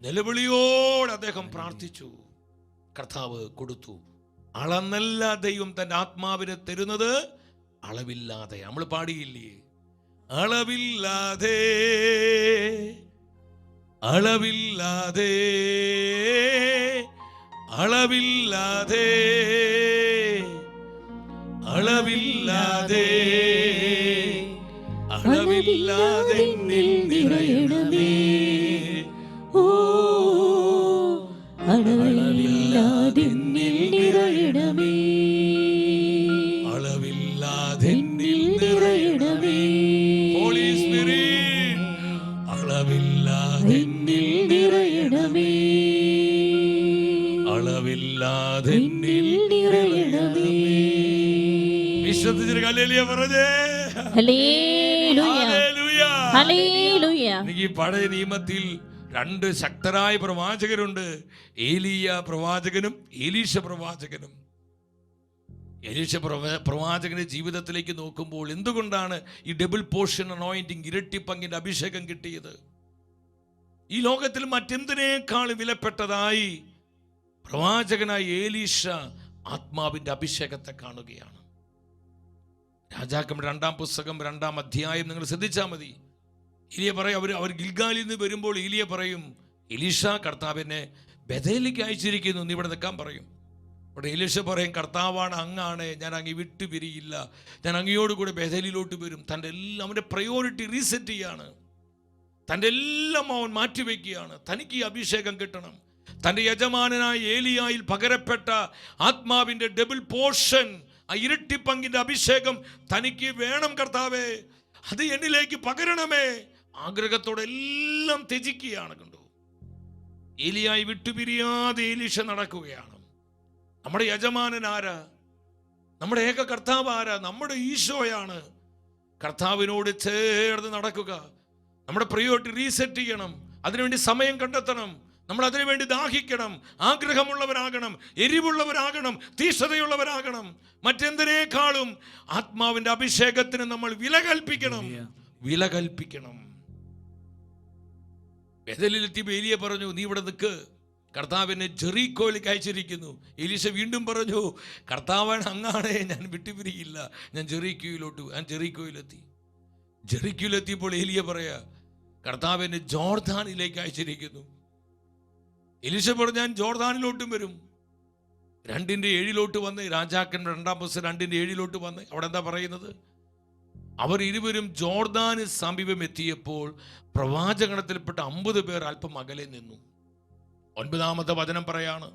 നിലവിളിയോടെ അദ്ദേഹം പ്രാർത്ഥിച്ചു. കർത്താവ് കൊടുത്തു. അളന്നല്ല ദൈവം തന്റെ ആത്മാവിനെ തരുന്നത്, അളവില്ലാതെ. നമ്മൾ പാടിയില്ലേ, അളവില്ലാതെ അളവില്ലാതെ അളവില്ലാതെ അളവില്ലാതെ അളവില്ലാതെ നിറയണമേ, ഓ അളവില്ലാതെ നിറയണമേ, അളവില്ലാതെ നിറയണമേ. ഹോളി സ്പിരിറ്റ്, അളവില്ലാതെ നിറയണമേ, അളവില്ലാതെ നിറയണമേ. വിശ്വസിച്ച് ഹല്ലേലൂയ പറഞ്ഞേ. Hallelujah, hallelujah. ഈ പഴയ നിയമത്തിൽ 2 ശക്തരായ പ്രവാചകരുണ്ട്, ഏലിയ പ്രവാചകനും എലീശ പ്രവാചകനും. എലീശ പ്രവാചകന്റെ ജീവിതത്തിലേക്ക് നോക്കുമ്പോൾ എന്തുകൊണ്ടാണ് ഈ ഡബിൾ പോർഷൻ അനോയിന്റിങ്, ഇരട്ടി പങ്കിന്റെ അഭിഷേകം കിട്ടിയത്? ഈ ലോകത്തിൽ മറ്റെന്തിനേക്കാൾ വിലപ്പെട്ടതായി പ്രവാചകനായ എലീശ ആത്മാവിന്റെ അഭിഷേകത്തെ കാണുകയാണ്. രാജാക്കന്മാരുടെ 2-ാം പുസ്തകം 2-ാം അധ്യായം നിങ്ങൾ ശ്രദ്ധിച്ചാൽ മതി. ഏലിയ പറയും, അവർ ഗിൽഗാലിൽ നിന്ന് വരുമ്പോൾ ഏലിയ പറയും, എലീശ കർത്താവിനെ ബഥേലിലേക്ക് അയച്ചിരിക്കുന്നു, നീ ഇവിടെ നിൽക്കാൻ പറയും. അവിടെ എലീശ പറയും, കർത്താവാണ്, അങ്ങാണ്, ഞാൻ അങ്ങ് വിട്ടുപിരിയില്ല, ഞാൻ അങ്ങയോടുകൂടെ ബഥേലിലോട്ട് വരും. തൻ്റെ എല്ലാം, അവൻ്റെ പ്രയോറിറ്റി റീസെറ്റ് ചെയ്യാണ്. തൻ്റെ എല്ലാം അവൻ മാറ്റിവെക്കുകയാണ്. തനിക്ക് ഈ അഭിഷേകം കിട്ടണം. തൻ്റെ യജമാനനായ ഏലിയായിൽ പകരപ്പെട്ട ആത്മാവിൻ്റെ ഡബിൾ പോർഷൻ, ആ ഇരട്ടി പങ്കിൻ്റെ അഭിഷേകം തനിക്ക് വേണം കർത്താവേ, അത് എന്നിലേക്ക് പകരണമേ. ആഗ്രഹത്തോടെ എല്ലാം ത്യജിക്കുകയാണ്. കണ്ടു, ഏലിയായി വിട്ടുപിരിയാതെ എലീശ നടക്കുകയാണ്. നമ്മുടെ യജമാനൻ ആരാ? നമ്മുടെ ഏക കർത്താവ് ആരാ? നമ്മുടെ ഈശോയാണ്. കർത്താവിനോട് ചേർന്ന് നടക്കുക. നമ്മുടെ പ്രയോറിറ്റി റീസെറ്റ് ചെയ്യണം. അതിനുവേണ്ടി സമയം കണ്ടെത്തണം. നമ്മൾ അതിനുവേണ്ടി ദാഹിക്കണം, ആഗ്രഹമുള്ളവരാകണം, എരിവുള്ളവരാകണം, തീഷ്ണതയുള്ളവരാകണം. മറ്റെന്തിനേക്കാളും ആത്മാവിന്റെ അഭിഷേകത്തിന് നമ്മൾ വില കൽപ്പിക്കണം. ബഥേലിലെത്തിയപ്പോൾ ഏലിയ പറഞ്ഞു, നീ ഇവിടെ നിൽക്ക്, കർത്താവിനെ ജെറീക്കോയിലേക്ക് അയച്ചിരിക്കുന്നു. എലീശ വീണ്ടും പറഞ്ഞു, കർത്താവാണ്, അങ്ങാണേ, ഞാൻ വിട്ടുപിരിയില്ല, ഞാൻ ജെറീക്കോയിലെത്തി. ജെറീക്കോയിലെത്തിയപ്പോൾ ഏലിയ പറയാ, കർത്താവിനെ ജോർദാനിലേക്ക് അയച്ചിരിക്കുന്നു. എലീശ പറഞ്ഞു, ഞാൻ ജോർദാനിലോട്ടും വരും. 2:7 വന്ന്, രാജാക്കന്മാർ 2-ാം പുസ്തകം 2:7 വന്ന്, അവിടെ എന്താ പറയുന്നത്? അവർ ഇരുവരും ജോർദാന് സമീപം എത്തിയപ്പോൾ പ്രവാചകണത്തിൽപ്പെട്ട 50 പേർ അല്പം അകലെ നിന്നു. 9-ാമത്തെ വചനം പറയാണ്,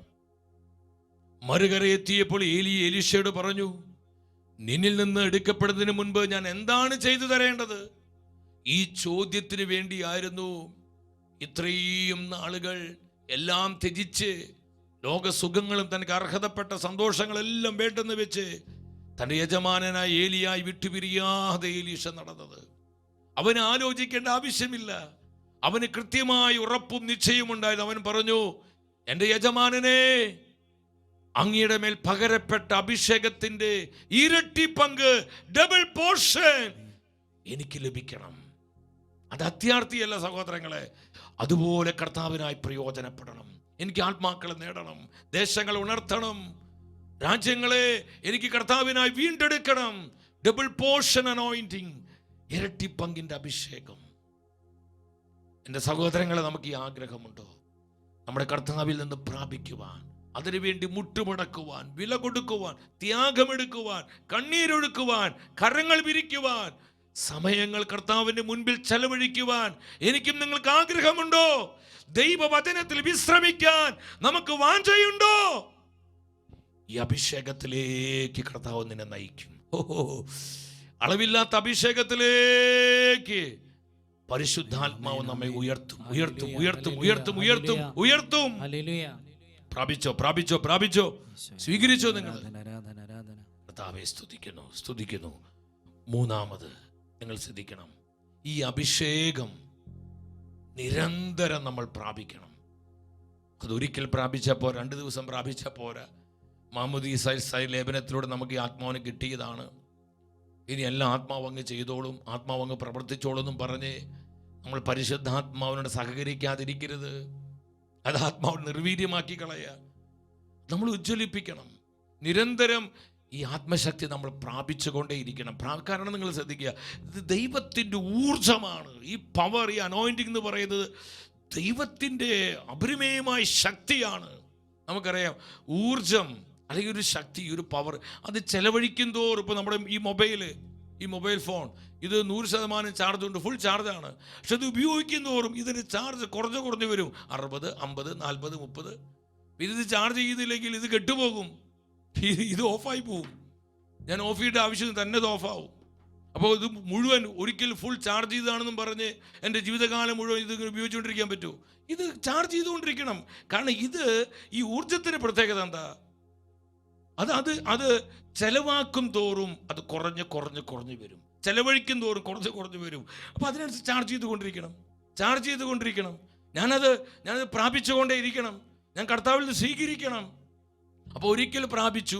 മറുകര എത്തിയപ്പോൾ ഏലിയ എലീശയോട് പറഞ്ഞു, നിന്നിൽ നിന്ന് എടുക്കപ്പെടുന്നതിന് മുൻപ് ഞാൻ എന്താണ് ചെയ്തു തരേണ്ടത്? ഈ ചോദ്യത്തിന് വേണ്ടിയായിരുന്നു ഇത്രയും നാളുകൾ എല്ലാം ത്യജിച്ച്, ലോകസുഖങ്ങളും തനിക്ക് അർഹതപ്പെട്ട സന്തോഷങ്ങളെല്ലാം വേണ്ടെന്ന് വെച്ച് തൻ്റെ യജമാനനായ ഏലിയായി വിട്ടുപിരിയാതെ എലീശ നടന്നത്. അവന് ആലോചിക്കേണ്ട ആവശ്യമില്ല. അവന് കൃത്യമായി ഉറപ്പും നിശ്ചയവും ഉണ്ടായത്. അവൻ പറഞ്ഞു, എൻ്റെ യജമാനനെ, അങ്ങയുടെ മേൽ പകരപ്പെട്ട അഭിഷേകത്തിന്റെ ഇരട്ടി പങ്ക്, ഡബിൾ പോർഷൻ എനിക്ക് ലഭിക്കണം. അത് അത്യാർത്ഥിയല്ല സഹോദരങ്ങളെ. അതുപോലെ കർത്താവിനായി പ്രയോജനപ്പെടണം. എനിക്ക് ആത്മാക്കളെ നേടണം, ദേശങ്ങളെ ഉണർത്തണം, രാജ്യങ്ങളെ എനിക്ക് കർത്താവിനായി വീണ്ടെടുക്കണം. ഡബിൾ പോർഷൻ അനോയിന്റിങ്, ഇരട്ടി പങ്കിന്റെ അഭിഷേകം. എൻ്റെ സഹോദരങ്ങളെ, നമുക്ക് ഈ ആഗ്രഹമുണ്ടോ നമ്മുടെ കർത്താവിൽ നിന്ന് പ്രാപിക്കുവാൻ, അതിനുവേണ്ടി മുട്ടുമടക്കുവാൻ, വില കൊടുക്കുവാൻ, ത്യാഗമെടുക്കുവാൻ, കണ്ണീരൊഴുക്കുവാൻ, കരങ്ങൾ വിരിക്കുവാൻ, സമയങ്ങൾ കർത്താവിന്റെ മുൻപിൽ ചെലവഴിക്കുവാൻ എനിക്കും നിങ്ങൾക്ക് ആഗ്രഹമുണ്ടോ? ദൈവവചനത്തിൽ വിശ്രമിക്കാൻ നമുക്ക് വാഞ്ചയുണ്ടോ? ഈ അഭിഷേകത്തിലേക്ക് കർത്താവ് നിന്നെ നയിക്കും. അളവില്ലാത്ത അഭിഷേകത്തിലേക്ക് പരിശുദ്ധാത്മാവ് നമ്മെ ഉയർത്തും, ഉയർത്തും, ഉയർത്തും, ഉയർത്തും, ഉയർത്തും, ഉയർത്തും. പ്രാപിച്ചോ, പ്രാപിച്ചോ, പ്രാപിച്ചോ, സ്വീകരിച്ചോ നിങ്ങൾ. കർത്താവെ സ്തുതിക്കുന്നു, സ്തുതിക്കുന്നു. മൂന്നാമത് നിങ്ങൾ ശ്രദ്ധിക്കണം, ഈ അഭിഷേകം നിരന്തരം നമ്മൾ പ്രാപിക്കണം. അതൊരിക്കൽ പ്രാപിച്ചാൽ പോരാ, 2 ദിവസം പ്രാപിച്ചാൽ പോരാ. മാമോദീസ ലേപനത്തിലൂടെ നമുക്ക് ഈ ആത്മാവിന് കിട്ടിയതാണ്. ഇനി എല്ലാം ആത്മാവ് അങ്ങ് ചെയ്തോളും, ആത്മാവ് അങ്ങ് പ്രവർത്തിച്ചോളും എന്നും പറഞ്ഞ് നമ്മൾ പരിശുദ്ധാത്മാവിനോട് സഹകരിക്കാതിരിക്കരുത്. അത് ആത്മാവ് നിർവീര്യമാക്കി കളയുക. നമ്മൾ ഉജ്ജ്വലിപ്പിക്കണം. നിരന്തരം ഈ ആത്മശക്തി നമ്മൾ പ്രാപിച്ചുകൊണ്ടേയിരിക്കണം. കാരണം നിങ്ങൾ ശ്രദ്ധിക്കുക, ഇത് ദൈവത്തിൻ്റെ ഊർജമാണ്. ഈ പവർ, ഈ അനോയിന്റിംഗ് എന്ന് പറയുന്നത് ദൈവത്തിൻ്റെ അപരിമേയമായ ശക്തിയാണ്. നമുക്കറിയാം, ഊർജം അല്ലെങ്കിൽ ഒരു ശക്തി, ഒരു പവർ, അത് ചെലവഴിക്കും തോറും, ഇപ്പോൾ നമ്മുടെ ഈ മൊബൈൽ ഫോൺ ഇത് 100% ചാർജ് ഉണ്ട്, ഫുൾ ചാർജാണ്. പക്ഷെ അത് ഉപയോഗിക്കും തോറും ഇതിന് ചാർജ് കുറഞ്ഞു വരും. 60, 50, 40, 30. ഇത് ചാർജ് ചെയ്തില്ലെങ്കിൽ ഇത് കെട്ടുപോകും, ഇത് ഓഫായി പോവും. ഞാൻ ഓഫ് ചെയ്യേണ്ട ആവശ്യം തന്നെ ഇത് ഓഫാവും. അപ്പോൾ ഇത് മുഴുവൻ ഒരിക്കൽ ഫുൾ ചാർജ് ചെയ്താണെന്നും പറഞ്ഞ് എൻ്റെ ജീവിതകാലം മുഴുവൻ ഇത് ഉപയോഗിച്ചുകൊണ്ടിരിക്കാൻ പറ്റുമോ? ഇത് ചാർജ് ചെയ്തുകൊണ്ടിരിക്കണം. കാരണം ഇത് ഈ ഊർജത്തിൻ്റെ പ്രത്യേകത എന്താ? അത് ചെലവാക്കും തോറും അത് കുറഞ്ഞ് വരും. ചെലവഴിക്കും തോറും കുറഞ്ഞ് വരും. അപ്പോൾ അതിനനുസരിച്ച് ചാർജ് ചെയ്തുകൊണ്ടിരിക്കണം. ഞാനത് പ്രാപിച്ചുകൊണ്ടേ ഇരിക്കണം. ഞാൻ കർത്താവിൽ നിന്ന് സ്വീകരിക്കണം. അപ്പോൾ ഒരിക്കൽ പ്രാപിച്ചു,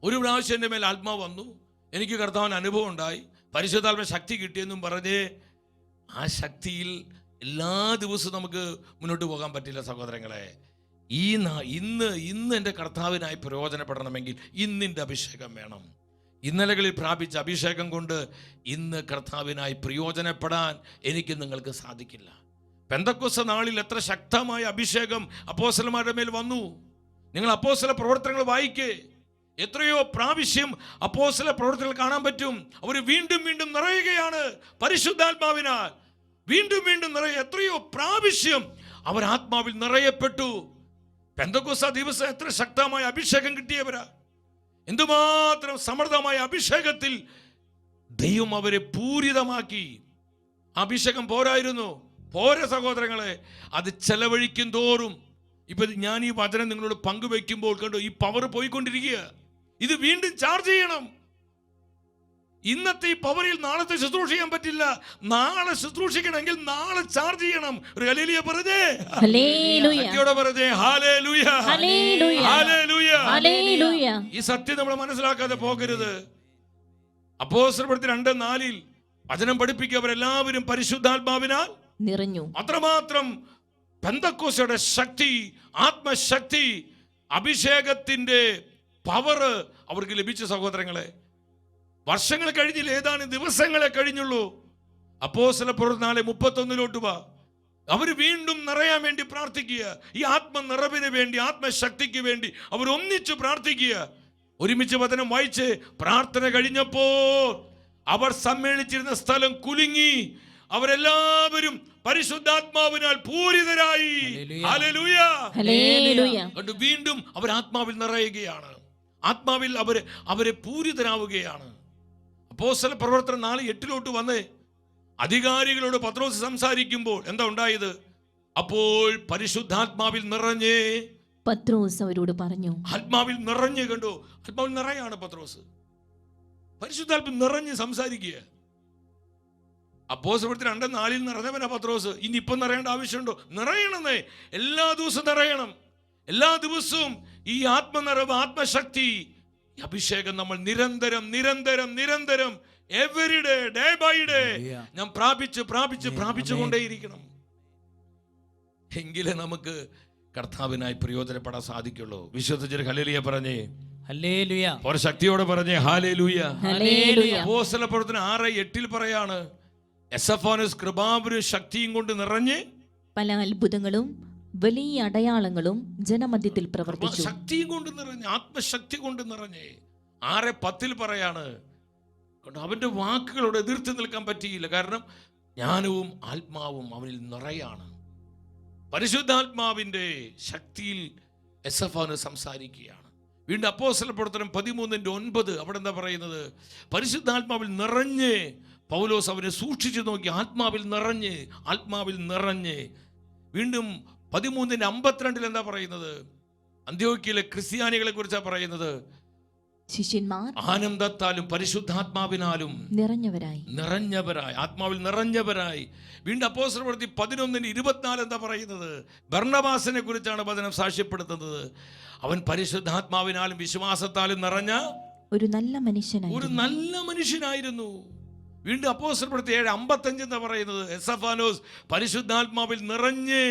ഒരു പ്രാവശ്യം എൻ്റെ മേൽ ആത്മാവ് വന്നു, എനിക്ക് കർത്താവിന് അനുഭവം ഉണ്ടായി, പരിശുദ്ധാത്മ ശക്തി കിട്ടിയെന്നും പറഞ്ഞ് ആ ശക്തിയിൽ എല്ലാ ദിവസവും നമുക്ക് മുന്നോട്ട് പോകാൻ പറ്റില്ല സഹോദരങ്ങളെ. ഇന്ന് എൻ്റെ കർത്താവിനായി പ്രയോജനപ്പെടണമെങ്കിൽ ഇന്നിൻ്റെ അഭിഷേകം വേണം. ഇന്നലകളിൽ പ്രാപിച്ച അഭിഷേകം കൊണ്ട് ഇന്ന് കർത്താവിനായി പ്രയോജനപ്പെടാൻ എനിക്ക് നിങ്ങൾക്ക് സാധിക്കില്ല. പെന്തക്കോസ്ത് നാളിൽ എത്ര ശക്തമായ അഭിഷേകം അപ്പോസ്തലന്മാരുടെ മേൽ വന്നു. നിങ്ങൾ അപ്പോസ്തല പ്രവർത്തനങ്ങൾ വായിക്കേ, എത്രയോ പ്രാവശ്യം അപ്പോസ്തല പ്രവർത്തനങ്ങൾ കാണാൻ പറ്റും. അവർ വീണ്ടും വീണ്ടും നിറയുകയാണ് പരിശുദ്ധാത്മാവിനാൽ. വീണ്ടും നിറയുക. എത്രയോ പ്രാവശ്യം അവർ ആത്മാവിൽ നിറയപ്പെട്ടു. പെന്തക്കോസ്ത് ദിവസം എത്ര ശക്തമായ അഭിഷേകം കിട്ടിയവരാ. എന്തുമാത്രം സമൃദ്ധമായ അഭിഷേകത്തിൽ ദൈവം അവരെ പൂരിതമാക്കി. അഭിഷേകം പോരാ സഹോദരങ്ങളെ. അത് ചെലവഴിക്കും തോറും, ഇപ്പൊ ഞാൻ ഈ വചനം നിങ്ങളോട് പങ്കുവെക്കുമ്പോൾ കണ്ടോ, ഈ പവർ പോയിക്കൊണ്ടിരിക്കുക. ഇത് വീണ്ടും ചാർജ് ചെയ്യണം. ഇന്നത്തെ ഈ പവറിൽ നാളത്തെ ശുശ്രൂഷ ചെയ്യാൻ പറ്റില്ല. നാളെ ശുശ്രൂഷിക്കണമെങ്കിൽ നാളെ ചാർജ് ചെയ്യണം. ഒരു ഹല്ലേലൂയ പറഞ്ഞേ, പറഞ്ഞേ ഹല്ലേലൂയ, ഹല്ലേലൂയ. ഈ സത്യം നമ്മൾ മനസ്സിലാക്കാതെ പോകരുത്. അപ്പോസ്തലപ്രവൃത്തി 2:4 വചനം പഠിപ്പിക്കുക, അവരെല്ലാവരും പരിശുദ്ധാത്മാവിനാൽ നിറഞ്ഞു. അത്രമാത്രം പെന്തക്കോസ്തയുടെ ശക്തി, ആത്മശക്തി, അഭിഷേകത്തിന്റെ പവർ അവർക്ക് ലഭിച്ച സഹോദരങ്ങളെ. വർഷങ്ങൾ കഴിഞ്ഞില്ല, ഏതാനും ദിവസങ്ങളെ കഴിഞ്ഞുള്ളൂ. അപ്പോസ്തലപ്രവൃത്തി 4:31 വാ. അവർ വീണ്ടും നിറയാൻ വേണ്ടി പ്രാർത്ഥിക്കുക. ഈ ആത്മനിറവിന് വേണ്ടി, ആത്മശക്തിക്ക് വേണ്ടി അവർ ഒന്നിച്ചു പ്രാർത്ഥിക്കുക. ഒരുമിച്ച് വചനം വായിച്ച് പ്രാർത്ഥന കഴിഞ്ഞപ്പോൾ അവർ സമ്മേളിച്ചിരുന്ന സ്ഥലം കുലുങ്ങി. അവരെല്ലാവരും പരിശുദ്ധാത്മാവിനാൽ പൂരിതരായി. ഹല്ലേലൂയ. വീണ്ടും അവർ ആത്മാവിൽ നിറയുകയാണ്. ആത്മാവിൽ അവരെ പൂരിതരാവുകയാണ്. അപ്പോസ്തല പ്രവർത്തനം 4:8 വന്ന് അധികാരികളോട് പത്രോസ് സംസാരിക്കുമ്പോൾ എന്താ ഉണ്ടായത്? അപ്പോൾ പരിശുദ്ധാത്മാവിൽ നിറഞ്ഞ് പത്രോസ് അവരോട് പറഞ്ഞു. ആത്മാവിൽ നിറഞ്ഞ് കണ്ടു. ആത്മാവിൽ നിറയാണ് പത്രോസ്. പരിശുദ്ധാത്മാവിൽ നിറഞ്ഞ് സംസാരിക്കുക. അപ്പോസ്തലപ്രവൃത്തി 2:4 നിറഞ്ഞവനാ പത്രോസ്. ഇനി ഇപ്പം നിറയേണ്ട ആവശ്യമുണ്ടോ? നിറയണമെന്നേ. എല്ലാ ദിവസവും നിറയണം. എല്ലാ ദിവസവും ഈ ആത്മനിറവ്, ആത്മശക്തി, ഈ അഭിഷേകം നമ്മൾ നിരന്തരം നിരന്തരം നിരന്തരം എവരിഡേ, ഡേ ബൈ ഡേ ഞാൻ പ്രാപിച്ചു കൊണ്ടേയിരിക്കണം. എങ്കിലേ നമുക്ക് കർത്താവിനായി പ്രയോജനപ്പെടാൻ സാധിക്കുള്ളൂ. വിശ്വസിച്ചൊരു ഹല്ലേലൂയ പറഞ്ഞേ. ഹല്ലേലൂയ. ഒരു ശക്തിയോടെ പറഞ്ഞേ ഹല്ലേലൂയ. ഹല്ലേലൂയ. അപ്പോസ്തല പ്രവർത്തനം 6:8 പറയാണ്, എസഫാനോസ് കൃപാവരും ശക്തിയും കൊണ്ട് നിറഞ്ഞ് പല അത്ഭുതങ്ങളും വലിയ അടയാളങ്ങളും ജനമധ്യത്തിൽ പ്രവർത്തിച്ചു. ശക്തിയും കൊണ്ട് നിറഞ്ഞ്, ആത്മശക്തി കൊണ്ട് നിറഞ്ഞ്. 6:10 പറയാണ്, അവന്റെ വാക്കുകളോട് എതിർത്ത് നിൽക്കാൻ പറ്റിയില്ല. കാരണം ജ്ഞാനവും ആത്മാവും അവനിൽ നിറയാണ്. പരിശുദ്ധാത്മാവിന്റെ ശക്തിയിൽ എസഫാനോസ് സംസാരിക്കുകയാണ്. വീണ്ടും അപ്പോസ്തല പ്രവർത്തനം 13:9 അവിടെ എന്താ പറയുന്നത്? പരിശുദ്ധാത്മാവിൽ നിറഞ്ഞ് പൗലോസ് അവനെ സൂക്ഷിച്ചു നോക്കി. ആത്മാവിൽ നിറഞ്ഞ്. വീണ്ടും 13:52 എന്താ പറയുന്നത്? അന്ത്യോക്യയിലെ ക്രിസ്ത്യാനികളെ കുറിച്ചാണ് പറയുന്നത്. ശിഷ്യന്മാർ ആനന്ദത്താലും പരിശുദ്ധാത്മാവിനാലും നിറഞ്ഞവരായി, ആത്മാവിൽ നിറഞ്ഞവരായി. വീണ്ടും അപ്പോസ്തല പ്രവൃത്തി 11:24 എന്താ പറയുന്നത്? ബർന്നബാസിനെ കുറിച്ചാണ് വചനം സാക്ഷ്യപ്പെടുത്തുന്നത്. അവൻ പരിശുദ്ധാത്മാവിനാലും വിശ്വാസത്താലും നിറഞ്ഞ ഒരു നല്ല മനുഷ്യനായിരുന്നു. വീണ്ടും അപ്പോസ്തല പ്രവൃത്തി 7:55 എന്താ പറയുന്നത്? എസഫാനോസ് പരിശുദ്ധാത്മാവിൽ നിറഞ്ഞ്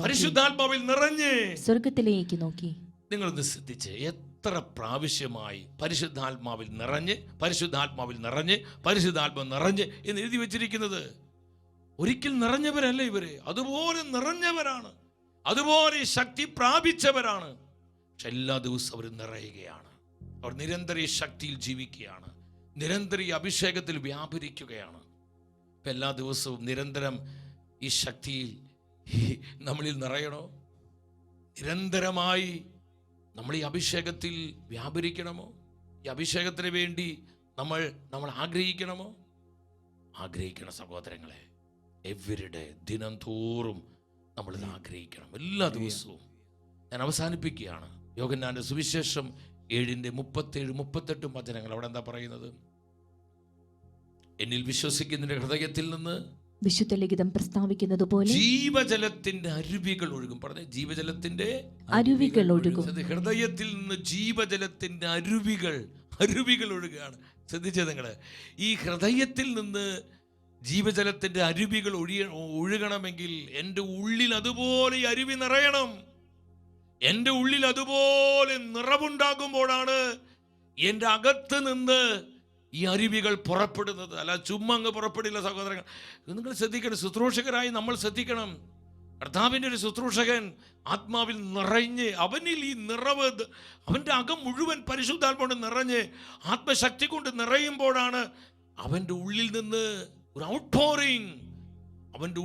പരിശുദ്ധാത്മാവിൽ നിറഞ്ഞ് സ്വർഗത്തിലേക്ക് നോക്കി. നിങ്ങളൊന്ന് ശ്രദ്ധിച്ച്, എത്ര പ്രാവശ്യമായി പരിശുദ്ധാത്മാവിൽ നിറഞ്ഞ് എന്ന് എഴുതി വെച്ചിരിക്കുന്നത്. ഒരിക്കൽ നിറഞ്ഞവരല്ല ഇവര്, അതുപോലെ നിറഞ്ഞവരാണ്, അതുപോലെ ശക്തി പ്രാപിച്ചവരാണ്. പക്ഷെ എല്ലാ ദിവസവും അവർ നിറയുകയാണ്. അവർ നിരന്തര ശക്തിയിൽ ജീവിക്കുകയാണ്, നിരന്തര അഭിഷേകത്തിൽ വ്യാപരിക്കുകയാണ്. എല്ലാ ദിവസവും നിരന്തരം ഈ ശക്തിയിൽ നമ്മളിൽ നിറയണോ? നിരന്തരമായി നമ്മൾ ഈ അഭിഷേകത്തിൽ വ്യാപരിക്കണമോ? ഈ അഭിഷേകത്തിന് വേണ്ടി നമ്മൾ ആഗ്രഹിക്കണമോ? ആഗ്രഹിക്കണം സഹോദരങ്ങളെ. എവരിഡേ, ദിനം തോറും നമ്മളിത് ആഗ്രഹിക്കണം, എല്ലാ ദിവസവും. ഞാൻ അവസാനിപ്പിക്കുകയാണ്. യോഹന്നാന്റെ സുവിശേഷം 7:37-38 വചനങ്ങൾ. അവിടെ എന്താ പറയുന്നത്? എന്നിൽ വിശ്വസിക്കുന്നതിന്റെ ഹൃദയത്തിൽ നിന്ന് വിശുദ്ധ ലിഖിതം പ്രസ്താവിക്കുന്നത് പോലെ ജീവജലത്തിന്റെ അരുവികൾ ഒഴുകും. പറഞ്ഞ ജീവജലത്തിന്റെ അരുവികൾ ഒഴുകും. ഹൃദയത്തിൽ നിന്ന് ജീവജലത്തിന്റെ അരുവികൾ ഒഴുകുകയാണ്. ശ്രദ്ധിച്ചത് നിങ്ങള്? ഈ ഹൃദയത്തിൽ നിന്ന് ജീവജലത്തിന്റെ അരുവികൾ ഒഴുകണമെങ്കിൽ എൻ്റെ ഉള്ളിൽ അതുപോലെ ഈ അരുവി നിറയണം. എൻ്റെ ഉള്ളിൽ അതുപോലെ നിറവുണ്ടാകുമ്പോഴാണ് എൻ്റെ അകത്ത് നിന്ന് ഈ അരുവികൾ പുറപ്പെടുന്നത്. അല്ല ചുമ്മാ അങ്ങ് പുറപ്പെടില്ല സഹോദരങ്ങൾ. നിങ്ങൾ ശ്രദ്ധിക്കണം, ശുശ്രൂഷകരായി നമ്മൾ ശ്രദ്ധിക്കണം. കർത്താവിൻ്റെ ഒരു ശുശ്രൂഷകൻ ആത്മാവിൽ നിറഞ്ഞ്, അവനിൽ ഈ നിറവ്, അവൻ്റെ അകം മുഴുവൻ പരിശുദ്ധാത്മാവ് നിറഞ്ഞ് ആത്മശക്തി കൊണ്ട് നിറയുമ്പോഴാണ് അവൻ്റെ ഉള്ളിൽ നിന്ന് ഒരു ഔട്ട് പോറിങ്, അവൻ്റെ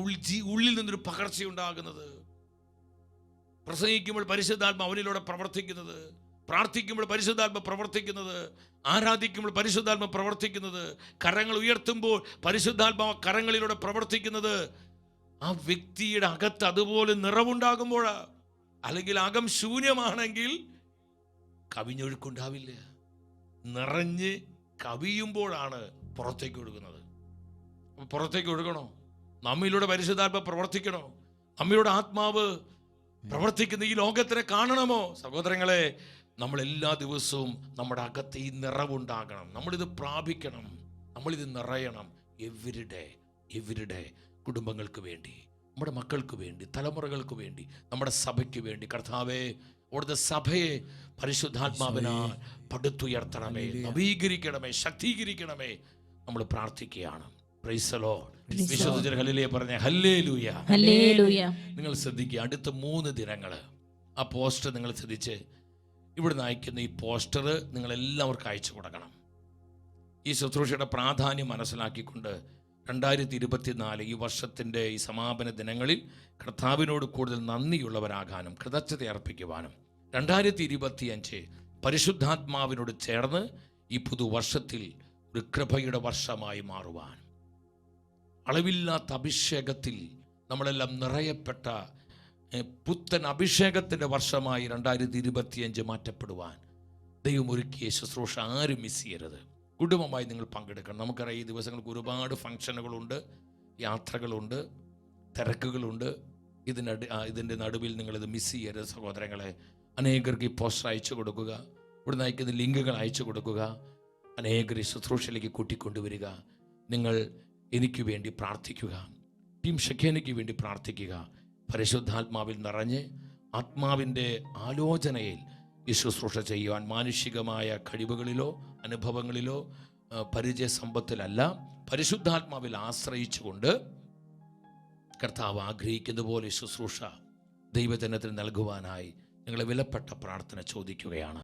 ഉള്ളിൽ നിന്നൊരു പകർച്ചയുണ്ടാകുന്നത്. പ്രസംഗിക്കുമ്പോൾ പരിശുദ്ധാത്മ അവനിലൂടെ പ്രവർത്തിക്കുന്നത്, പ്രാർത്ഥിക്കുമ്പോൾ പരിശുദ്ധാത്മ പ്രവർത്തിക്കുന്നത്, ആരാധിക്കുമ്പോൾ പരിശുദ്ധാത്മ പ്രവർത്തിക്കുന്നത്, കരങ്ങൾ ഉയർത്തുമ്പോൾ പരിശുദ്ധാത്മ കരങ്ങളിലൂടെ പ്രവർത്തിക്കുന്നത്. ആ വ്യക്തിയുടെ അകത്ത് അതുപോലെ നിറവുണ്ടാകുമ്പോഴാ. അല്ലെങ്കിൽ അകം ശൂന്യമാണെങ്കിൽ കവിഞ്ഞൊഴുക്കുണ്ടാവില്ല. നിറഞ്ഞ് കവിയുമ്പോഴാണ് പുറത്തേക്ക് ഒഴുകുന്നത്. പുറത്തേക്ക് ഒഴുകണോ? നമ്മിലൂടെ പരിശുദ്ധാത്മ പ്രവർത്തിക്കണോ? നമ്മിലൂടെ ആത്മാവ് പ്രവർത്തിക്കുന്ന ഈ ലോകത്തിനെ കാണണമോ? സഹോദരങ്ങളെ, നമ്മൾ എല്ലാ ദിവസവും നമ്മുടെ അകത്ത് ഈ നിറവുണ്ടാകണം. നമ്മളിത് പ്രാപിക്കണം, നമ്മളിത് നിറയണം. എവരിഡേ കുടുംബങ്ങൾക്ക് വേണ്ടി, നമ്മുടെ മക്കൾക്ക് വേണ്ടി, തലമുറകൾക്ക് വേണ്ടി, നമ്മുടെ സഭയ്ക്ക് വേണ്ടി. കർത്താവേ, അവിടുത്തെ സഭയെ പരിശുദ്ധാത്മാവിനാൽ പടുത്തുയർത്തണമേ, നവീകരിക്കണമേ, ശക്തീകരിക്കണമേ. നമ്മൾ പ്രാർത്ഥിക്കുകയാണ്. Praise the Lord. വിശുദ്ധ ഹല്ലേലൂയ പറഞ്ഞേ. Hallelujah, hallelujah. നിങ്ങൾ ശ്രദ്ധിക്കുക, അടുത്ത 3 ദിനങ്ങൾ ആ പോസ്റ്റർ നിങ്ങൾ ശ്രദ്ധിച്ച്, ഇവിടുന്ന് അയക്കുന്ന ഈ പോസ്റ്റർ നിങ്ങൾ എല്ലാവർക്കും അയച്ചു കൊടുക്കണം. ഈ ശുശ്രൂഷയുടെ പ്രാധാന്യം മനസ്സിലാക്കിക്കൊണ്ട് 2024 ഈ വർഷത്തിൻ്റെ ഈ സമാപന ദിനങ്ങളിൽ കർത്താവിനോട് കൂടുതൽ നന്ദിയുള്ളവരാകാനും കൃതജ്ഞത അർപ്പിക്കുവാനും 2025 പരിശുദ്ധാത്മാവിനോട് ചേർന്ന് ഈ പുതുവർഷത്തിൽ ഒരു കൃപയുടെ വർഷമായി മാറുവാൻ, അളവില്ലാത്ത അഭിഷേകത്തിൽ നമ്മളെല്ലാം നിറയപ്പെട്ട പുത്തൻ അഭിഷേകത്തിൻ്റെ വർഷമായി 2025 മാറ്റപ്പെടുവാൻ ദൈവം ഒരുക്കിയ ശുശ്രൂഷ ആരും മിസ് ചെയ്യരുത്. കുടുംബമായി നിങ്ങൾ പങ്കെടുക്കണം. നമുക്കറിയാം ഈ ദിവസങ്ങൾക്ക് ഒരുപാട് ഫംഗ്ഷനുകളുണ്ട്, യാത്രകളുണ്ട്, തിരക്കുകളുണ്ട്. ഇതിൻ്റെ നടുവിൽ നിങ്ങളിത് മിസ് ചെയ്യരുത് സഹോദരങ്ങളെ. അനേകർക്ക് ഈ പോസ്റ്റർ അയച്ചു കൊടുക്കുക, ഇവിടെ നയിക്കുന്ന ലിങ്കുകൾ അയച്ചു കൊടുക്കുക, അനേകരെ ശുശ്രൂഷയിലേക്ക് കൂട്ടിക്കൊണ്ടുവരിക. നിങ്ങൾ എനിക്ക് വേണ്ടി പ്രാർത്ഥിക്കുക, ടീം ഷെഖേനയ്ക്ക് വേണ്ടി പ്രാർത്ഥിക്കുക. പരിശുദ്ധാത്മാവിൽ നിറഞ്ഞ് ആത്മാവിൻ്റെ ആലോചനയിൽ ഈ ശുശ്രൂഷ ചെയ്യുവാൻ മാനുഷികമായ കഴിവുകളിലോ അനുഭവങ്ങളിലോ പരിചയ സമ്പത്തിലല്ല, പരിശുദ്ധാത്മാവിൽ ആശ്രയിച്ചുകൊണ്ട് കർത്താവ് ആഗ്രഹിക്കുന്ന പോലെ ശുശ്രൂഷ ദൈവജനത്തിന് നൽകുവാനായി നിങ്ങളെ വിലപ്പെട്ട പ്രാർത്ഥന ചോദിക്കുകയാണ്.